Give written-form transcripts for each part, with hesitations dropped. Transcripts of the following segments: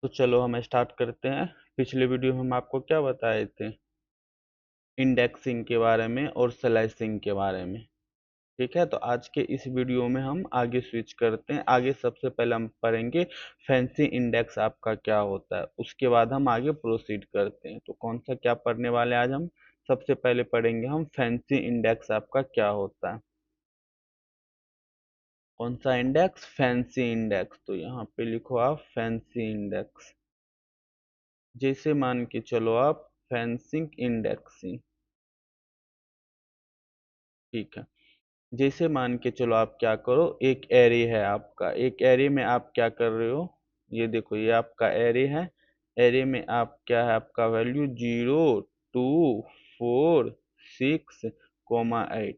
तो चलो हम स्टार्ट करते हैं। पिछले वीडियो में हम आपको क्या बताए थे, इंडेक्सिंग के बारे में और स्लाइसिंग के बारे में। ठीक है, तो आज के इस वीडियो में हम आगे स्विच करते हैं। आगे सबसे पहले हम पढ़ेंगे फैंसी इंडेक्स आपका क्या होता है, उसके बाद हम आगे प्रोसीड करते हैं। तो कौन सा क्या पढ़ने वाले हैं आज हम? सबसे पहले पढ़ेंगे हम फैंसी इंडेक्स आपका क्या होता है। कौन सा इंडेक्स? Fancy index. तो यहाँ पे लिखो आप फैंसी इंडेक्स। जैसे मान के चलो आप फैंसिंग इंडेक्सिंग। ठीक है, जैसे मान के चलो आप क्या करो, एक एरे है आपका, एक एरे में आप क्या कर रहे हो, ये देखो ये आपका एरे है। एरे में आप क्या है, आपका वैल्यू 0 2 4 6 8।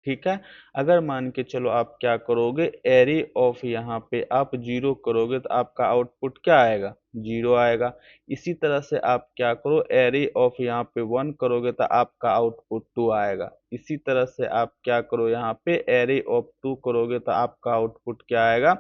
ठीक है, अगर मान के चलो आप क्या करोगे, एरे ऑफ यहाँ पे आप जीरो करोगे तो आपका आउटपुट क्या आएगा? जीरो आएगा। इसी तरह से आप क्या करो, एरे ऑफ यहाँ पे वन करोगे तो आपका आउटपुट टू आएगा। इसी तरह से आप क्या करो, यहाँ पे एरे ऑफ टू करोगे तो आपका आउटपुट क्या आएगा?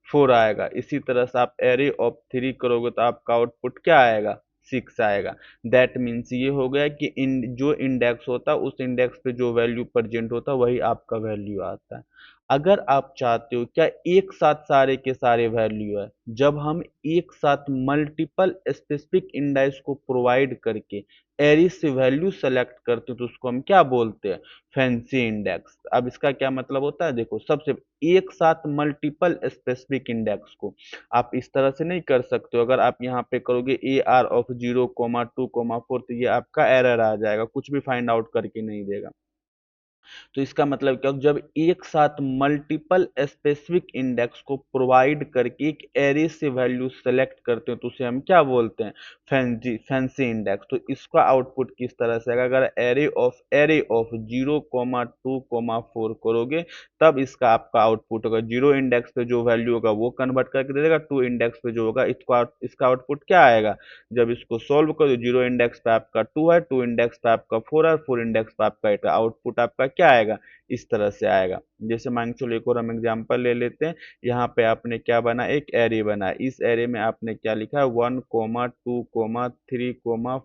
फोर आएगा। इसी तरह से आप एरे ऑफ थ्री करोगे तो आपका आउटपुट क्या आएगा? सिक्स आएगा। दैट मीन्स ये हो गया कि जो इंडेक्स होता है उस इंडेक्स पे जो वैल्यू प्रेजेंट होता है वही आपका वैल्यू आता है। अगर आप चाहते हो क्या एक साथ सारे के सारे वैल्यू है, जब हम एक साथ मल्टीपल स्पेसिफिक इंडेक्स को प्रोवाइड करके एरी से वैल्यू सेलेक्ट करते हो तो उसको हम क्या बोलते हैं? Fancy index. अब इसका क्या मतलब होता है, देखो सबसे एक साथ मल्टीपल स्पेसिफिक इंडेक्स को आप इस तरह से नहीं कर सकते हो। अगर आप यहाँ पे करोगे ए आर ऑफ 0 2 4 तो ये आपका एरर आ जाएगा, कुछ भी फाइंड आउट करके नहीं देगा। तो इसका मतलब क्या, जब एक साथ मल्टीपल स्पेसिफिक इंडेक्स को प्रोवाइड करके एक एरे से वैल्यू सेलेक्ट करते हो तो उसे हम क्या बोलते हैं? Fancy index. तो इसका आउटपुट किस तरह से आएगा, अगर एरे ऑफ 0 2 4 करोगे तब इसका आपका आउटपुट होगा, जीरो इंडेक्स पे जो वैल्यू होगा वो कन्वर्ट करके दे देगा, टू इंडेक्स पे जो होगा इसका आउटपुट क्या आएगा? जब इसको सॉल्व करो, जीरो इंडेक्स पे आपका टू है, टू इंडेक्स पे आपका फोर है, फोर इंडेक्स पे आपका एट है, आउटपुट आपका क्या आएगा? इस तरह से आएगा। जैसे मान के चलो एक और हम एग्जांपल ले लेते हैं। यहाँ पे आपने क्या बना, एक एरे बना। इस एरे में आपने क्या लिखा है, 1 2 3 4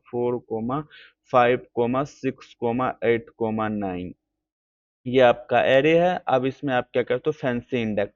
5 6 8 9। ये आपका एरे है। अब इसमें आप क्या करते हो, फैंसी इंडेक्स।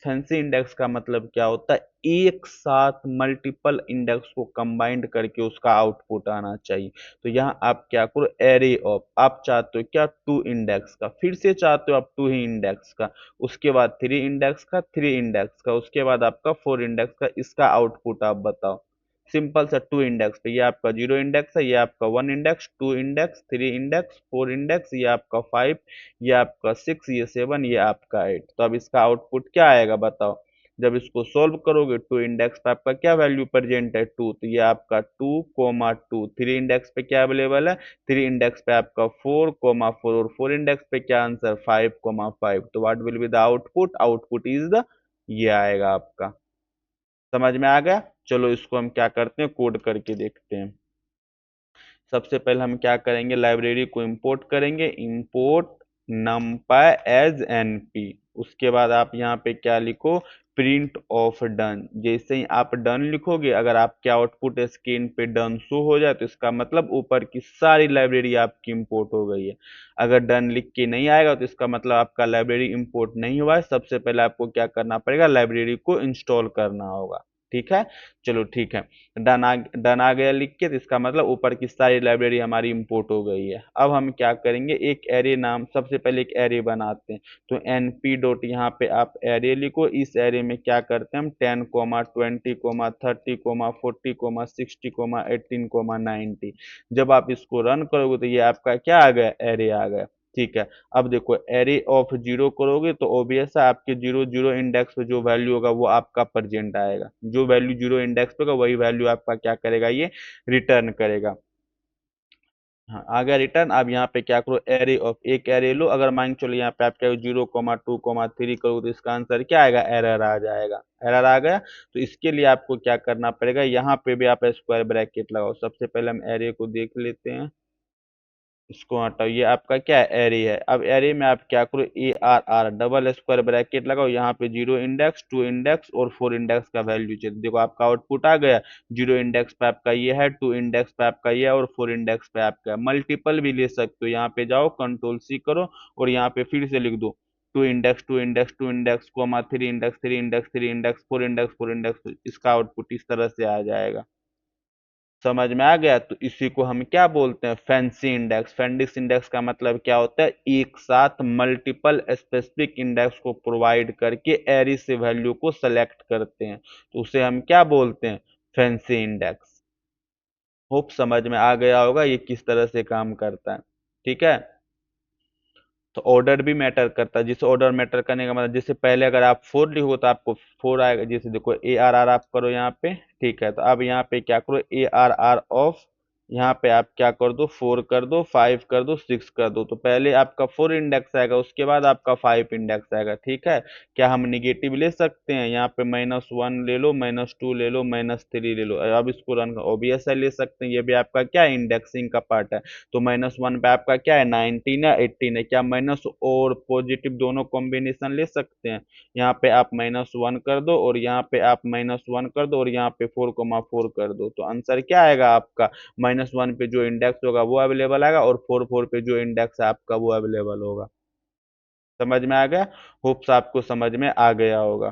फैंसी इंडेक्स का मतलब क्या होता है, एक साथ मल्टीपल इंडेक्स को कंबाइंड करके उसका आउटपुट आना चाहिए। तो यहाँ आप क्या करो, एरे ऑफ, आप चाहते हो क्या, टू इंडेक्स का, फिर से चाहते हो आप टू ही इंडेक्स का, उसके बाद थ्री इंडेक्स का, थ्री इंडेक्स का, उसके बाद आपका फोर इंडेक्स का, इसका आउटपुट आप बताओ। सिंपल सा टू इंडेक्स पे ये आपका जीरो इंडेक्स है, ये आपका one index, two index, three index, four index, ये आपका फाइव, ये आपका सिक्स, ये सेवन, ये आपका एट। तो अब इसका आउटपुट क्या आएगा बताओ? जब इसको सोल्व करोगे, टू इंडेक्स पे आपका क्या वैल्यू प्रेजेंट है? टू। तो ये आपका 2 2। थ्री इंडेक्स पे क्या अवेलेबल है? थ्री इंडेक्स पे आपका 4 4, और फोर इंडेक्स पे क्या आंसर? 5 5। तो what will be the output? Output is the, ये आएगा आपका। समझ में आ गया? चलो इसको हम क्या करते हैं, कोड करके देखते हैं। सबसे पहले हम क्या करेंगे, लाइब्रेरी को इंपोर्ट करेंगे, इंपोर्ट numpy एज np। उसके बाद आप यहाँ पे क्या लिखो, प्रिंट ऑफ डन। जैसे ही आप डन लिखोगे, अगर आपके आउटपुट स्क्रीन पे डन शो हो जाए तो इसका मतलब ऊपर की सारी लाइब्रेरी आपकी इंपोर्ट हो गई है। अगर डन लिख के नहीं आएगा तो इसका मतलब आपका लाइब्रेरी इंपोर्ट नहीं हुआ है। सबसे पहले आपको क्या करना पड़ेगा, लाइब्रेरी को इंस्टॉल करना होगा। ठीक है, चलो ठीक है। डन आ गया लिख के, तो इसका मतलब ऊपर की सारी लाइब्रेरी हमारी इंपोर्ट हो गई है। अब हम क्या करेंगे, एक एरे नाम, सबसे पहले एक एरे बनाते हैं। तो np डॉट यहाँ पे आप एरे लिखो। इस एरे में क्या करते हैं हम, 10 20 30 40 60 80 जब आप इसको रन करोगे तो ये आपका क्या आ गया, एरे आ गया। ठीक है, अब देखो एरे ऑफ जीरो करोगे तो ऑब्वियस है आपके जीरो जीरो इंडेक्स पे जो वैल्यू होगा वो आपका प्रेजेंट आएगा। जो वैल्यू जीरो इंडेक्स पे होगा वही वैल्यू आपका क्या करेगा, ये रिटर्न करेगा। हाँ, आ गया रिटर्न। अब यहाँ पे क्या करो, एरे ऑफ, एक एरे लो। अगर मान चलो यहाँ पे आप क्या 0 2 3 करोगे तो इसका आंसर क्या आएगा, एरर आ जाएगा। एरर आ गया। तो इसके लिए आपको क्या करना पड़ेगा, यहाँ पे भी आप स्क्वायर ब्रैकेट लगाओ। सबसे पहले हम एरे को देख लेते हैं। इसको हटाओ, ये आपका क्या है, एरे है। अब एरे में आप क्या करो, A R R double square bracket लगाओ, यहाँ पे 0 इंडेक्स, 2 इंडेक्स और 4 इंडेक्स का वैल्यू चाहिए। देखो आपका आउटपुट आ गया, 0 इंडेक्स पे आपका ये है, 2 इंडेक्स पे आपका ये है और 4 इंडेक्स पे आपका है। मल्टीपल भी ले सकते हो, यहाँ पे जाओ कंट्रोल सी करो और यहाँ पे फिर से लिख दो 2 index, 2 index, 2 index comma 3 index, 3 index, 3 index, 4 index, 4 index, इसका आउटपुट इस तरह से आ जाएगा। समझ में आ गया? तो इसी को हम क्या बोलते हैं, फैंसी इंडेक्स। फैंडिक्स इंडेक्स का मतलब क्या होता है, एक साथ मल्टीपल स्पेसिफिक इंडेक्स को प्रोवाइड करके एरी से वैल्यू को सेलेक्ट करते हैं, तो उसे हम क्या बोलते हैं, फैंसी इंडेक्स। होप समझ में आ गया होगा ये किस तरह से काम करता है। ठीक है, तो ऑर्डर भी मैटर करता है। जिस ऑर्डर मैटर करने का मतलब, जैसे पहले अगर आप 4 लिखो तो आपको 4 आएगा। जैसे देखो ए आर आर आप करो यहाँ पे, ठीक है, तो अब यहाँ पे क्या करो, ए आर आर ऑफ, यहाँ पे आप क्या कर दो, 4 कर दो, 5 कर दो, 6 कर दो। तो पहले आपका 4 इंडेक्स आएगा, उसके बाद आपका 5 इंडेक्स आएगा। ठीक है, क्या हम निगेटिव ले सकते हैं, यहाँ पे -1 ले लो, -2 ले लो, -3 ले लो। अब इसको रन ओबीएस ले सकते हैं, ये भी आपका क्या है, इंडेक्सिंग का पार्ट है। तो -1 पे आपका क्या है, 19 है, 18 है। क्या माइनस और पॉजिटिव दोनों कॉम्बिनेशन ले सकते हैं, यहाँ पे आप -1 कर दो और यहाँ पे आप -1 कर दो और यहाँ पे 4,4 कर दो। तो आंसर क्या आएगा आपका, -1 पे जो इंडेक्स होगा वो अवेलेबल आएगा और 4 पे जो इंडेक्स है आपका वो अवेलेबल होगा। समझ में आ गया? होप्स आपको समझ में आ गया होगा।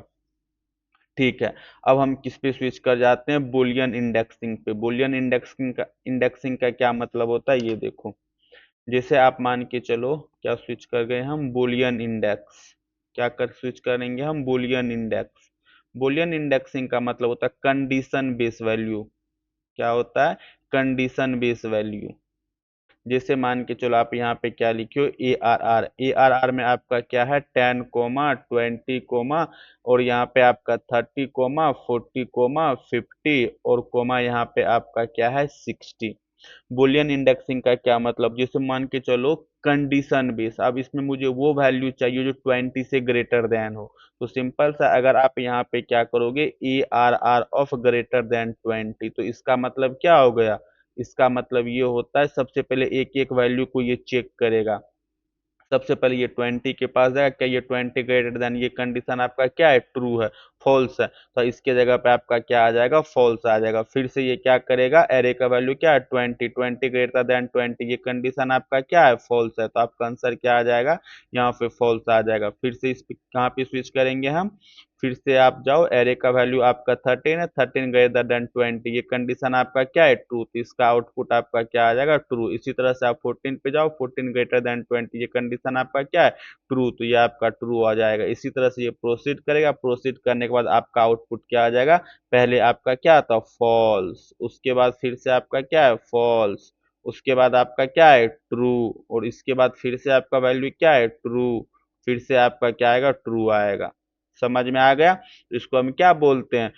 ठीक है, अब हम किस पे स्विच कर जाते हैं, बुलियन इंडेक्सिंग पे। बुलियन इंडेक्सिंग का क्या मतलब होता है, ये देखो। जैसे आप मान के चलो, क्या स्विच कर गए हम, बुलियन इंडेक्स। क्या कर स्विच करेंगे हम, बुलियन इंडेक्स। बुलियन इंडेक्सिंग का मतलब होता है कंडीशन बेस वैल्यू। क्या होता है, कंडीशन बेस वैल्यू। जैसे मान के चलो आप यहाँ पे क्या लिखियो, A R R. A R R में आपका क्या है, 10, 20, और यहाँ पे आपका 30, 40, 50 और यहाँ पे आपका क्या है, 60। बुलियन इंडेक्सिंग का क्या मतलब, जैसे मान के चलो कंडीशन बेस, अब इसमें मुझे वो वैल्यू चाहिए जो 20 से ग्रेटर देन हो। तो सिंपल सा, अगर आप यहाँ पे क्या करोगे, A R R of greater than 20, तो इसका मतलब क्या हो गया, इसका मतलब ये होता है सबसे पहले एक एक वैल्यू को ये चेक करेगा। सबसे पहले ये 20 के पास जाएगा, क्या ये 20 ग्रेटर देन, ये कंडीशन आपका क्या है, ट्रू है, फॉल्स है, तो इसके जगह पे आपका क्या आ जाएगा, फॉल्स आ जाएगा। फिर से ये क्या करेगा, एरे का वैल्यू क्या है, 20 ग्रेटर देन 20, ये कंडीशन आपका क्या है, फॉल्स है, तो आपका आंसर क्या आ जाएगा, यहाँ पे फॉल्स आ जाएगा। फिर से इस पे कहाँ पे स्विच करेंगे हम, फिर से आप जाओ, एरे का वैल्यू आपका 13 है, 13 ग्रेटर देन 20, ये कंडीशन आपका क्या है, ट्रू, तो इसका आउटपुट आपका क्या आ जाएगा, ट्रू। इसी तरह से आप 14 पे जाओ, 14 ग्रेटर देन 20, ये कंडीशन आपका क्या है, ट्रू, तो ये आपका ट्रू आ जाएगा। इसी तरह से ये प्रोसीड करेगा, प्रोसीड करने के बाद आपका आउटपुट क्या आ जाएगा, पहले आपका क्या था, फॉल्स, उसके बाद फिर से आपका क्या है, फॉल्स, उसके बाद आपका क्या है, ट्रू, और इसके बाद फिर से आपका वैल्यू क्या है, ट्रू, फिर से आपका क्या आएगा, ट्रू आएगा। समझ में आ गया? तो इसको हम क्या बोलते हैं,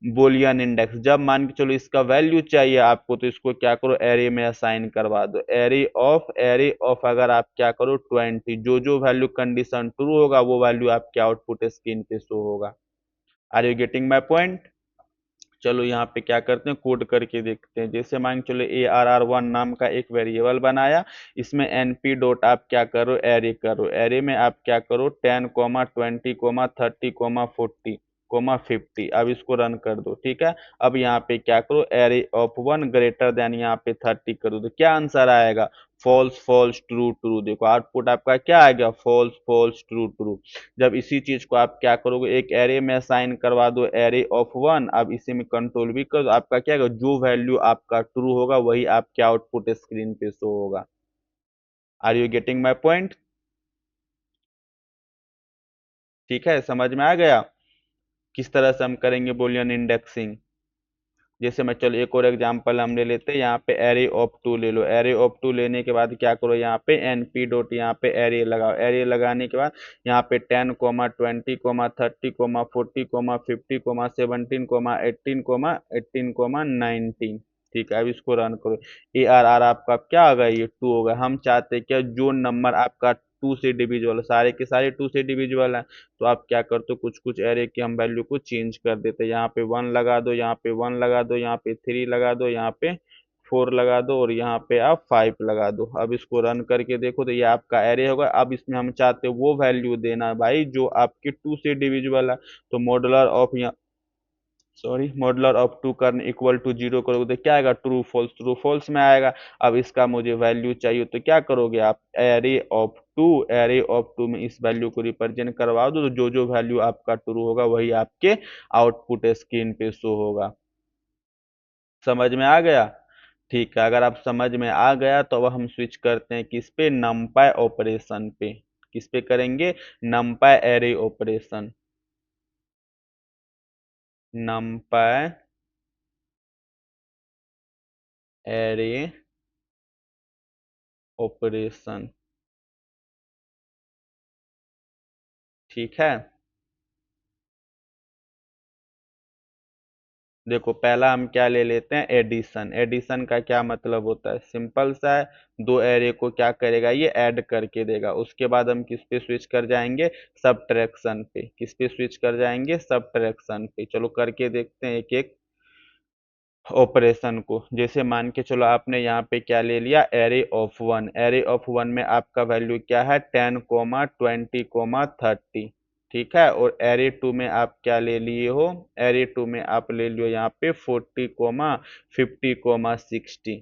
बुलियन इंडेक्स। जब मान के चलो इसका वैल्यू चाहिए आपको, तो इसको क्या करो, एरे में असाइन करवा दो, एरे ऑफ अगर आप क्या करो, 20, जो जो वैल्यू कंडीशन ट्रू होगा वो वैल्यू आपके आउटपुट स्क्रीन पे शो होगा। Are you getting my point? चलो यहाँ पे क्या करते हैं, कोड करके देखते हैं। जैसे मान के चलो ARR1 नाम का एक वेरिएबल बनाया, इसमें np डॉट आप क्या करो, एरे करो। एरे में आप क्या करो, 10, 20, 30, 40, अब इसको रन कर दो। ठीक है, अब यहाँ पे क्या करो, एरे ऑफ 1 ग्रेटर देन यहाँ पे 30 करो, तो क्या आंसर आएगा, फॉल्स फॉल्स ट्रू ट्रू। देखो आउटपुट आपका क्या आ गया, फॉल्स फॉल्स ट्रू ट्रू। जब इसी चीज को आप क्या करोगे, एक एरे में असाइन करवा दो, एरे ऑफ 1, अब इसी में कंट्रोल भी कर दो, आपका क्या होगा, जो वैल्यू आपका ट्रू होगा वही आपके आउटपुट स्क्रीन पे शो होगा। Are you getting my point? ठीक है, समझ में आ गया किस तरह से हम करेंगे बुलियन इंडेक्सिंग। जैसे मैं चलो एक और एग्जांपल हम ले लेते हैं, यहाँ पे एरे ऑफ 2 ले लो। एरे ऑफ 2 लेने के बाद क्या करो, यहाँ पे np डॉट यहाँ पे एरे लगाओ। एरे लगाने के बाद यहाँ पे 10, 20, 30, 40, 50, 17, 18, इसको रन करो। ए आर आर आपका क्या होगा, ये 2 होगा। हम चाहते हैं क्या, जो नंबर आपका 2 से डिविजिबल, सारे के सारे 2 से डिविजिबल है, तो आप क्या करते हो, कुछ कुछ एरे की हम वैल्यू को चेंज कर देते हैं। यहाँ पे 1 लगा दो, यहाँ पे 1 लगा दो, यहाँ पे 3 लगा दो, यहाँ पे 4 लगा दो और यहाँ पे आप 5 लगा दो। अब इसको रन करके देखो तो ये आपका एरे होगा। अब इसमें हम चाहते हैं वो वैल्यू देना भाई जो आपके 2 से डिविजिबल है, तो मॉडुलर ऑफ यहाँ मॉडुलर ऑफ 2 करने इक्वल टू 0 करोगे तो क्या आएगा, ट्रू फॉल्स में आएगा। अब इसका मुझे वैल्यू चाहिए तो क्या करोगे आप, एरे ऑफ टू में इस वैल्यू को रिप्रेजेंट करवा दो, तो जो जो वैल्यू आपका ट्रू होगा वही आपके आउटपुट स्क्रीन पे शो होगा। समझ में आ गया? ठीक है, अगर आप समझ में आ गया तो अब हम स्विच करते हैं किस पे, नमपाई ऑपरेशन पे। किस पे करेंगे, नमपाई एरे ऑपरेशन। नमपाई array operation. ठीक है, देखो पहला हम क्या ले लेते हैं, एडिशन। एडिशन का क्या मतलब होता है, सिंपल सा है, दो एरे को क्या करेगा, ये ऐड करके देगा। उसके बाद हम किस पे स्विच कर जाएंगे, सबट्रैक्शन पे। किस पे स्विच कर जाएंगे, सबट्रैक्शन पे। चलो करके देखते हैं एक एक ऑपरेशन को। जैसे मान के चलो आपने यहाँ पे क्या ले लिया, array of one. Array of one में आपका वैल्यू क्या है, 10, 20, 30। ठीक है, और एरे टू में आप क्या ले लिए हो, एरे टू में आप ले लियो यहाँ पे 40, 50, 60।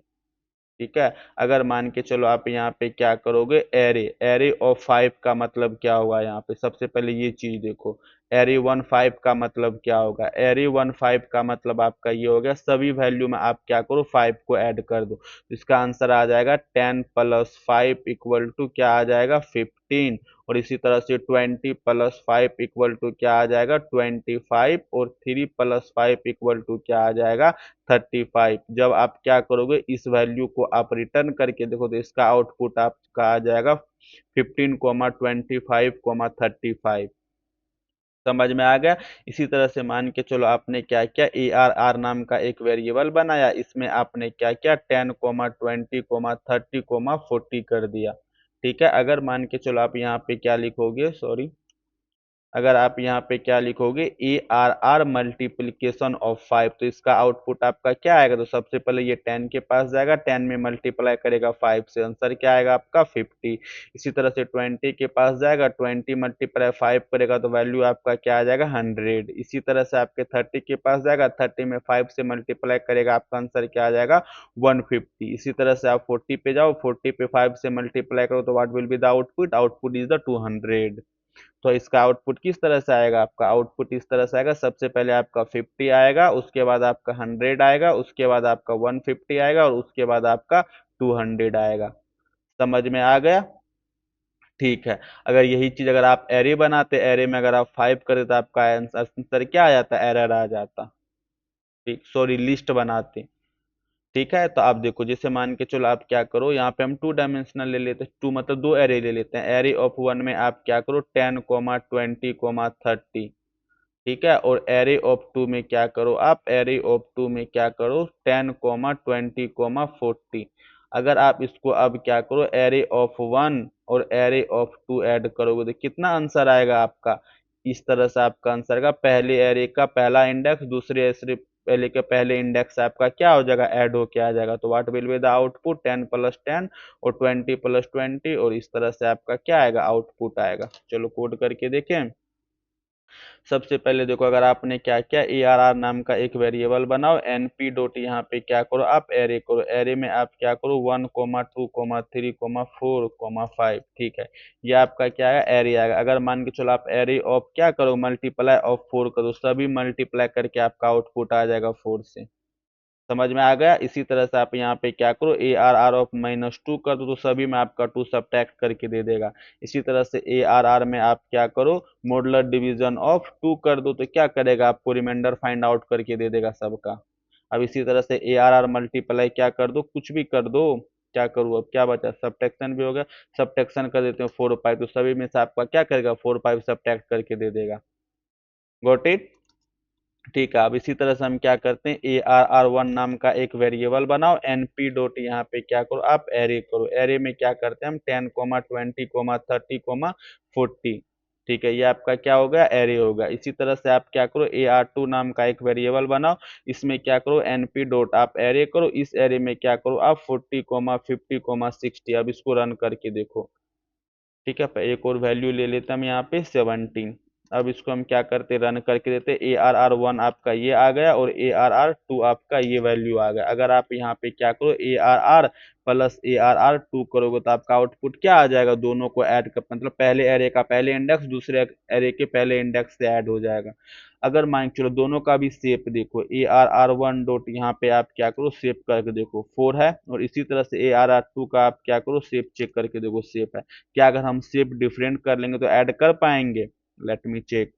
ठीक है, अगर मान के चलो आप यहाँ पे क्या करोगे, एरे एरे ऑफ 5 का मतलब क्या होगा, यहाँ पे सबसे पहले ये चीज देखो। एरे 1 5 का मतलब क्या होगा, एरे 1 5 का मतलब आपका ये हो गया, सभी वैल्यू में आप क्या करो, 5 को ऐड कर दो, तो इसका आंसर आ जाएगा 10 + 5 इक्वल टू क्या आ जाएगा, 15। और इसी तरह से 20 + 5 इक्वल टू क्या आ जाएगा, 25। और 3 + 5 इक्वल टू क्या आ जाएगा, 35। जब आप क्या करोगे, इस वैल्यू को आप रिटर्न करके देखो तो इसका आउटपुट आपका आ जाएगा 15, 25, 35। समझ में आ गया? इसी तरह से मान के चलो आपने क्या किया, ARR नाम का एक वेरिएबल बनाया, इसमें आपने क्या किया, 10, 20, 30, 40 कर दिया। ठीक है, अगर मान के चलो आप यहाँ पे क्या लिखोगे, सॉरी, अगर आप यहाँ पे क्या लिखोगे, ARR मल्टीप्लीकेशन ऑफ 5, तो इसका आउटपुट आपका क्या आएगा, तो सबसे पहले ये 10 के पास जाएगा, 10 में मल्टीप्लाई करेगा 5 से, आंसर क्या आएगा आपका 50। इसी तरह से 20 के पास जाएगा, 20 मल्टीप्लाई 5 करेगा तो वैल्यू आपका क्या आ जाएगा, 100। इसी तरह से आपके 30 के पास जाएगा, 30 में 5 से मल्टीप्लाई करेगा, आपका आंसर क्या आ जाएगा, 150। इसी तरह से आप 40 पे जाओ, 40 पे 5 से मल्टीप्लाई करो तो what will be the output, output is the 200। तो इसका आउटपुट किस तरह से आएगा, आपका आउटपुट इस तरह से आएगा, सबसे पहले आपका 50 आएगा, उसके बाद आपका 100 आएगा, उसके बाद आपका 150 आएगा, और उसके बाद आपका 200 आएगा। समझ में आ गया? ठीक है, अगर यही चीज अगर आप एरे बनाते, एरे में अगर आप 5 करते तो आपका आंसर क्या आ जाता, एरर आ जाता। ठीक, सॉरी, लिस्ट बनाते। ठीक है, तो आप देखो, जैसे मान के चलो आप क्या करो, यहाँ पे हम 2 डायमेंशनल ले लेते हैं, टू मतलब दो एरे ले लेते हैं। एरे ऑफ वन में आप क्या करो, 10, 20, 30। ठीक है, और एरे ऑफ टू में क्या करो, आप एरे ऑफ टू में क्या करो, 10, 20, 40। अगर आप इसको अब क्या करो, एरे ऑफ वन और एरे ऑफ टू ऐड करोगे तो कितना आंसर आएगा आपका, इस तरह से आपका आंसर आएगा, पहले एरे का पहला इंडेक्स दूसरे एरे पहले के पहले इंडेक्स आपका क्या हो जाएगा, ऐड होके आ जाएगा। तो what will be the output, 10 + 10 और 20 + 20, और इस तरह से आपका क्या आएगा, आउटपुट आएगा। चलो कोड करके देखें। सबसे पहले देखो, अगर आपने क्या किया, ARR नाम का एक वेरिएबल बनाओ, np डॉट यहाँ पे क्या करो, आप एरे करो। एरे में आप क्या करो, 1, 2, 3, 4, 5। ठीक है, ये आपका क्या है, एरे आएगा। अगर मान के चलो आप एरे ऑफ क्या करो, मल्टीप्लाई ऑफ 4 करो, सभी मल्टीप्लाई करके आपका आउटपुट आ जाएगा 4 से। समझ में आ गया? इसी तरह से आप यहाँ पे क्या करो, ARR ऑफ -2 कर दो, तो सभी में आपका 2 सब्ट्रैक्ट करके दे देगा। इसी तरह से ARR में आप क्या करो, मॉडुलर डिवीजन ऑफ 2 कर दो, तो क्या करेगा, आपको रिमाइंडर फाइंड आउट करके दे देगा सबका। अब इसी तरह से ARR मल्टीप्लाई क्या कर दो, कुछ भी कर दो, क्या करूँ, अब क्या बचा, सब्ट्रैक्शन भी हो गया, सब्ट्रैक्शन कर देते हैं 4 5, तो सभी में से आपका क्या करेगा, 4 5 सब्ट्रैक्ट करके दे देगा। Got it? ठीक है, अब इसी तरह से हम क्या करते हैं, ARR1 नाम का एक वेरिएबल बनाओ, np डॉट यहाँ पे क्या करो, आप एरे करो। एरे में क्या करते हैं हम, 10, 20, 30, 40। ठीक है, ये आपका क्या हो गया, एरे हो गया। इसी तरह से आप क्या करो, AR2 नाम का एक वेरिएबल बनाओ, इसमें क्या करो, NP डॉट आप एरे करो, इस एरे में क्या करो आप 40, 50, 60। अब इसको रन करके देखो। ठीक है, एक और वैल्यू ले लेते हैं हम यहाँ पे 17। अब इसको हम क्या करते, रन करके देते, ARR1 आपका ये आ गया और ARR2 आपका ये वैल्यू आ गया। अगर आप यहाँ पे क्या करो, ARR प्लस ARR2 करोगे तो आपका आउटपुट क्या आ जाएगा, दोनों को ऐड कर, मतलब पहले एरे का पहले इंडेक्स दूसरे एरे के पहले इंडेक्स से ऐड हो जाएगा। अगर मान के चलो दोनों का भी शेप देखो, ARR1 डॉट यहाँ पे आप क्या करो, शेप करके देखो 4 है, और इसी तरह से ARR2 का आप क्या करो, शेप चेक करके देखो शेप है क्या। अगर हम शेप डिफरेंट कर लेंगे तो ऐड कर पाएंगे, let me check.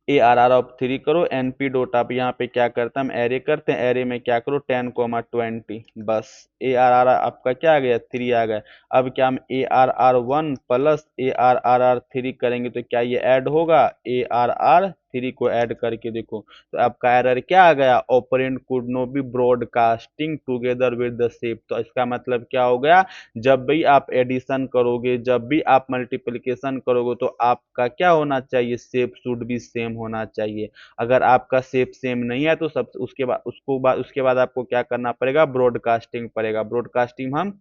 ARR of 3 करो, NP डॉट आप यहाँ पे क्या करते हैं, हम एरे करते हैं, एरे में क्या करो 10, 20, बस ARR आपका क्या आ गया, 3 आ गया। अब क्या हम ARR1 प्लस ARR3 करेंगे तो क्या ये ऐड होगा, ARR3 को ऐड करके देखो तो आपका एरर क्या आ गया, operand could no be broadcasting together with the shape. तो इसका मतलब क्या हो गया, जब भी आप एडिशन करोगे, जब भी आप मल्टीप्लिकेशन करोगे तो आपका क्या होना चाहिए, शेप शुड भी सेम होना चाहिए। अगर आपका शेप सेम नहीं है तो सब उसके बाद आपको क्या करना पड़ेगा, ब्रॉडकास्टिंग पड़ेगा। ब्रॉडकास्टिंग हम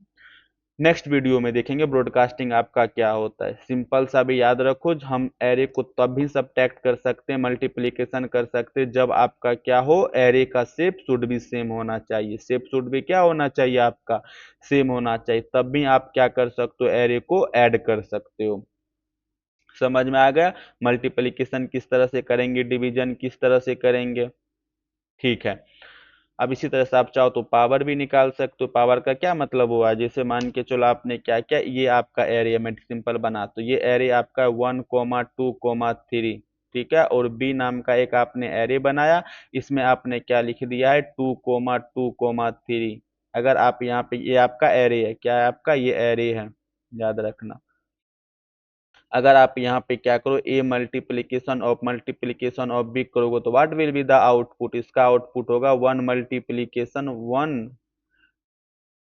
नेक्स्ट वीडियो में देखेंगे, ब्रॉडकास्टिंग आपका क्या होता है। सिंपल सा भी याद रखो, हम एरे को तब भी सबट्रैक्ट कर सकते हैं, मल्टीप्लिकेशन कर सकते हैं, जब आपका क्या हो, एरे का शेप शुड भी सेम होना चाहिए। शेप शुड भी क्या होना चाहिए, आपका सेम होना चाहिए, तब भी आप क्या कर सकते हो, एरे को ऐड कर सकते हो। समझ में आ गया, मल्टीप्लिकेशन किस तरह से करेंगे, डिवीजन किस तरह से करेंगे। ठीक है, अब इसी तरह से आप चाहो तो पावर भी निकाल सकते हो। पावर का क्या मतलब हुआ, जैसे मान के चलो आपने क्या क्या, ये आपका एरिया में सिंपल बना, तो ये एरे आपका 1, 2, 3, ठीक है, और बी नाम का एक आपने एरे बनाया, इसमें आपने क्या लिख दिया है, 2, 2, 3। अगर आप यहाँ पे, ये आपका एरे है, क्या है आपका, ये एरे है, याद रखना। अगर आप यहाँ पे क्या करो, ए मल्टीप्लीकेशन ऑफ बी करोगे तो what will be the output, इसका आउटपुट होगा 1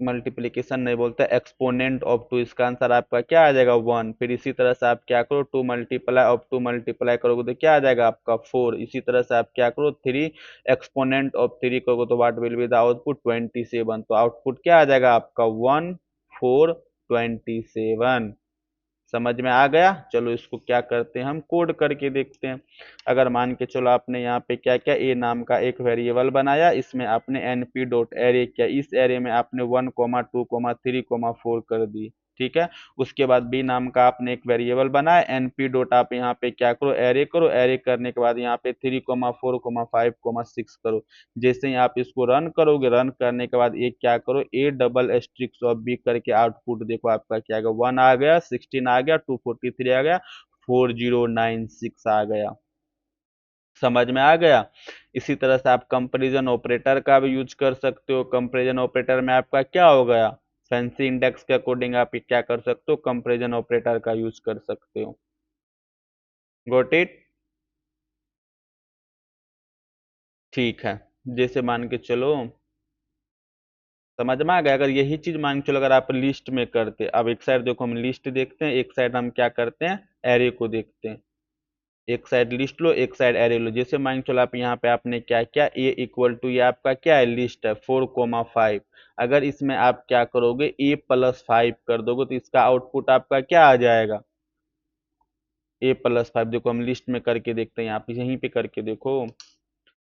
मल्टीप्लीकेशन नहीं बोलते, एक्सपोनेंट ऑफ 2, इसका आंसर आपका क्या आ जाएगा, 1। फिर इसी तरह से आप क्या करो, 2 मल्टीप्लाई करोगे तो क्या आ जाएगा आपका 4। इसी तरह से आप क्या करो, 3 एक्सपोनेंट ऑफ 3 करोगे तो what will be the output, 27। तो आउटपुट क्या आ जाएगा आपका, 1, 4, 27। समझ में आ गया। चलो इसको क्या करते हैं, हम कोड करके देखते हैं। अगर मान के चलो आपने यहाँ पे क्या क्या, ए नाम का एक वेरिएबल बनाया, इसमें आपने np डॉट एरे किया, इस एरे में आपने 1, 2, 3, 4 कर दी। ठीक है, उसके बाद बी नाम का आपने एक वेरिएबल बनाया, np डॉट आप यहाँ पे क्या करो, एरे करने के बाद यहाँ पे 3, 4, 5, 6 करो। जैसे ही आप इसको रन करोगे, रन करने के बाद एक क्या करो, ए डबल स्ट्रिक्स ऑफ बी करके आउटपुट देखो आपका क्या आ गया, 1 आ गया, 16 आ गया, 243 आ गया, 4096 आ गया। समझ में आ गया। इसी तरह से आप कंपैरिजन ऑपरेटर का भी यूज कर सकते हो। कंपैरिजन ऑपरेटर में आपका क्या हो गया, फैंसी इंडेक्स के अकॉर्डिंग आप क्या कर सकते हो, कंपैरिजन ऑपरेटर का यूज कर सकते हो। Got it. ठीक है, जैसे मान के चलो, समझ में आ गया। अगर यही चीज मान के चलो, अगर आप लिस्ट में करते, अब एक साइड देखो हम लिस्ट देखते हैं, एक साइड हम क्या करते हैं, एरे को देखते हैं। एक साइड लिस्ट लो, एक साइड एरे लो। जैसे मान के चलो आप यहाँ पे आपने क्या क्या, ए इक्वल टू, ये आपका क्या है, लिस्ट है, 4, 5। अगर इसमें आप क्या करोगे, A+5 कर दोगे तो इसका आउटपुट आपका क्या आ जाएगा, A+5। देखो हम लिस्ट में करके देखते हैं, यहाँ पे यहीं पे करके देखो।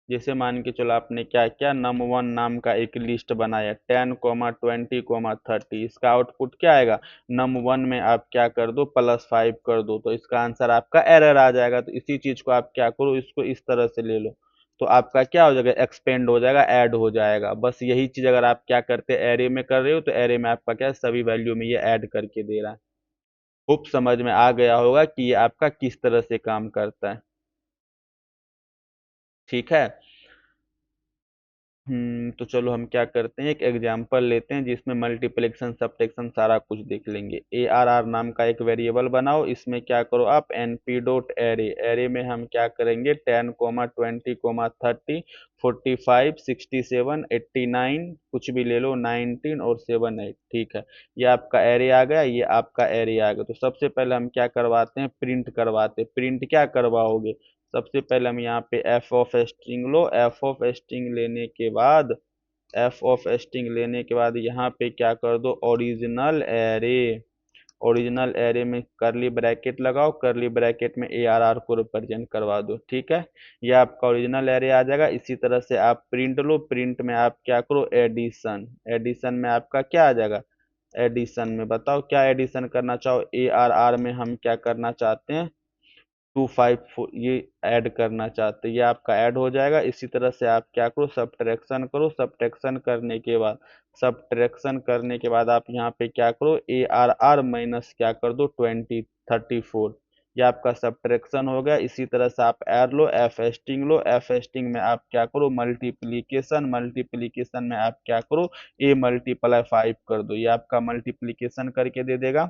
जैसे मान के चलो आपने क्या क्या, num1 नाम का एक लिस्ट बनाया, 10, 20, 30। इसका आउटपुट क्या आएगा, num1 में आप क्या कर दो, +5 कर दो, तो इसका आंसर आपका एरर आ जाएगा। तो इसी चीज को आप क्या करो, इसको इस तरह से ले लो, तो आपका क्या हो जाएगा, एक्सपेंड हो जाएगा, ऐड हो जाएगा। बस यही चीज अगर आप क्या करते हैं, एरे में कर रहे हो तो एरे में आपका क्या, सभी वैल्यू में ये ऐड करके दे रहा है। होप समझ में आ गया होगा कि ये आपका किस तरह से काम करता है। ठीक है, तो चलो हम क्या करते हैं, एक एग्जांपल लेते हैं जिसमें मल्टीप्लिकेशन सब्ट्रैक्शन सारा कुछ देख लेंगे। ए आर आर नाम का एक वेरिएबल बनाओ, इसमें क्या करो आप N P dot array, array में हम क्या करेंगे 10 कोमा 20 कोमा 30 45 67 89 कुछ भी ले लो 19 और 78, ठीक है। ये आपका एरे आ गया, ये आपका एरे आ गया। तो सबसे पहले हम क्या करवाते हैं, प्रिंट करवाते हैं। प्रिंट क्या करवाओगे, सबसे पहले हम यहाँ पे F of string low, F of string लेने के बाद, एफ ऑफ स्ट्रिंग लेने के बाद यहाँ पे क्या कर दो ओरिजिनल एरे, ओरिजिनल एरे में करली ब्रैकेट लगाओ, करली ब्रैकेट में ए आर आर को रिप्रेजेंट करवा दो, ठीक है। ये आपका ओरिजिनल एरे आ जाएगा। इसी तरह से आप प्रिंट लो, प्रिंट में आप क्या करो एडिशन, एडिशन में आपका क्या आ जाएगा, एडिशन में बताओ क्या एडिशन करना चाहो, ए आर आर में हम क्या करना चाहते हैं 254 ये ऐड करना चाहते हैं, ये आपका ऐड हो जाएगा। इसी तरह से आप क्या करो सब्ट्रैक्शन करो, सब्ट्रैक्शन करने के बाद, सब्ट्रैक्शन करने के बाद आप यहाँ पे क्या करो ए आर आर माइनस क्या कर दो 34, ये आपका सब्ट्रैक्शन हो गया। इसी तरह से आप ऐड लो, एफ एस्टिंग लो, एफ एस्टिंग में आप क्या करो मल्टीप्लीकेशन, मल्टीप्लीकेशन में आप क्या करो ए मल्टीप्लाई 5 कर दो, ये आपका मल्टीप्लीकेशन करके दे देगा।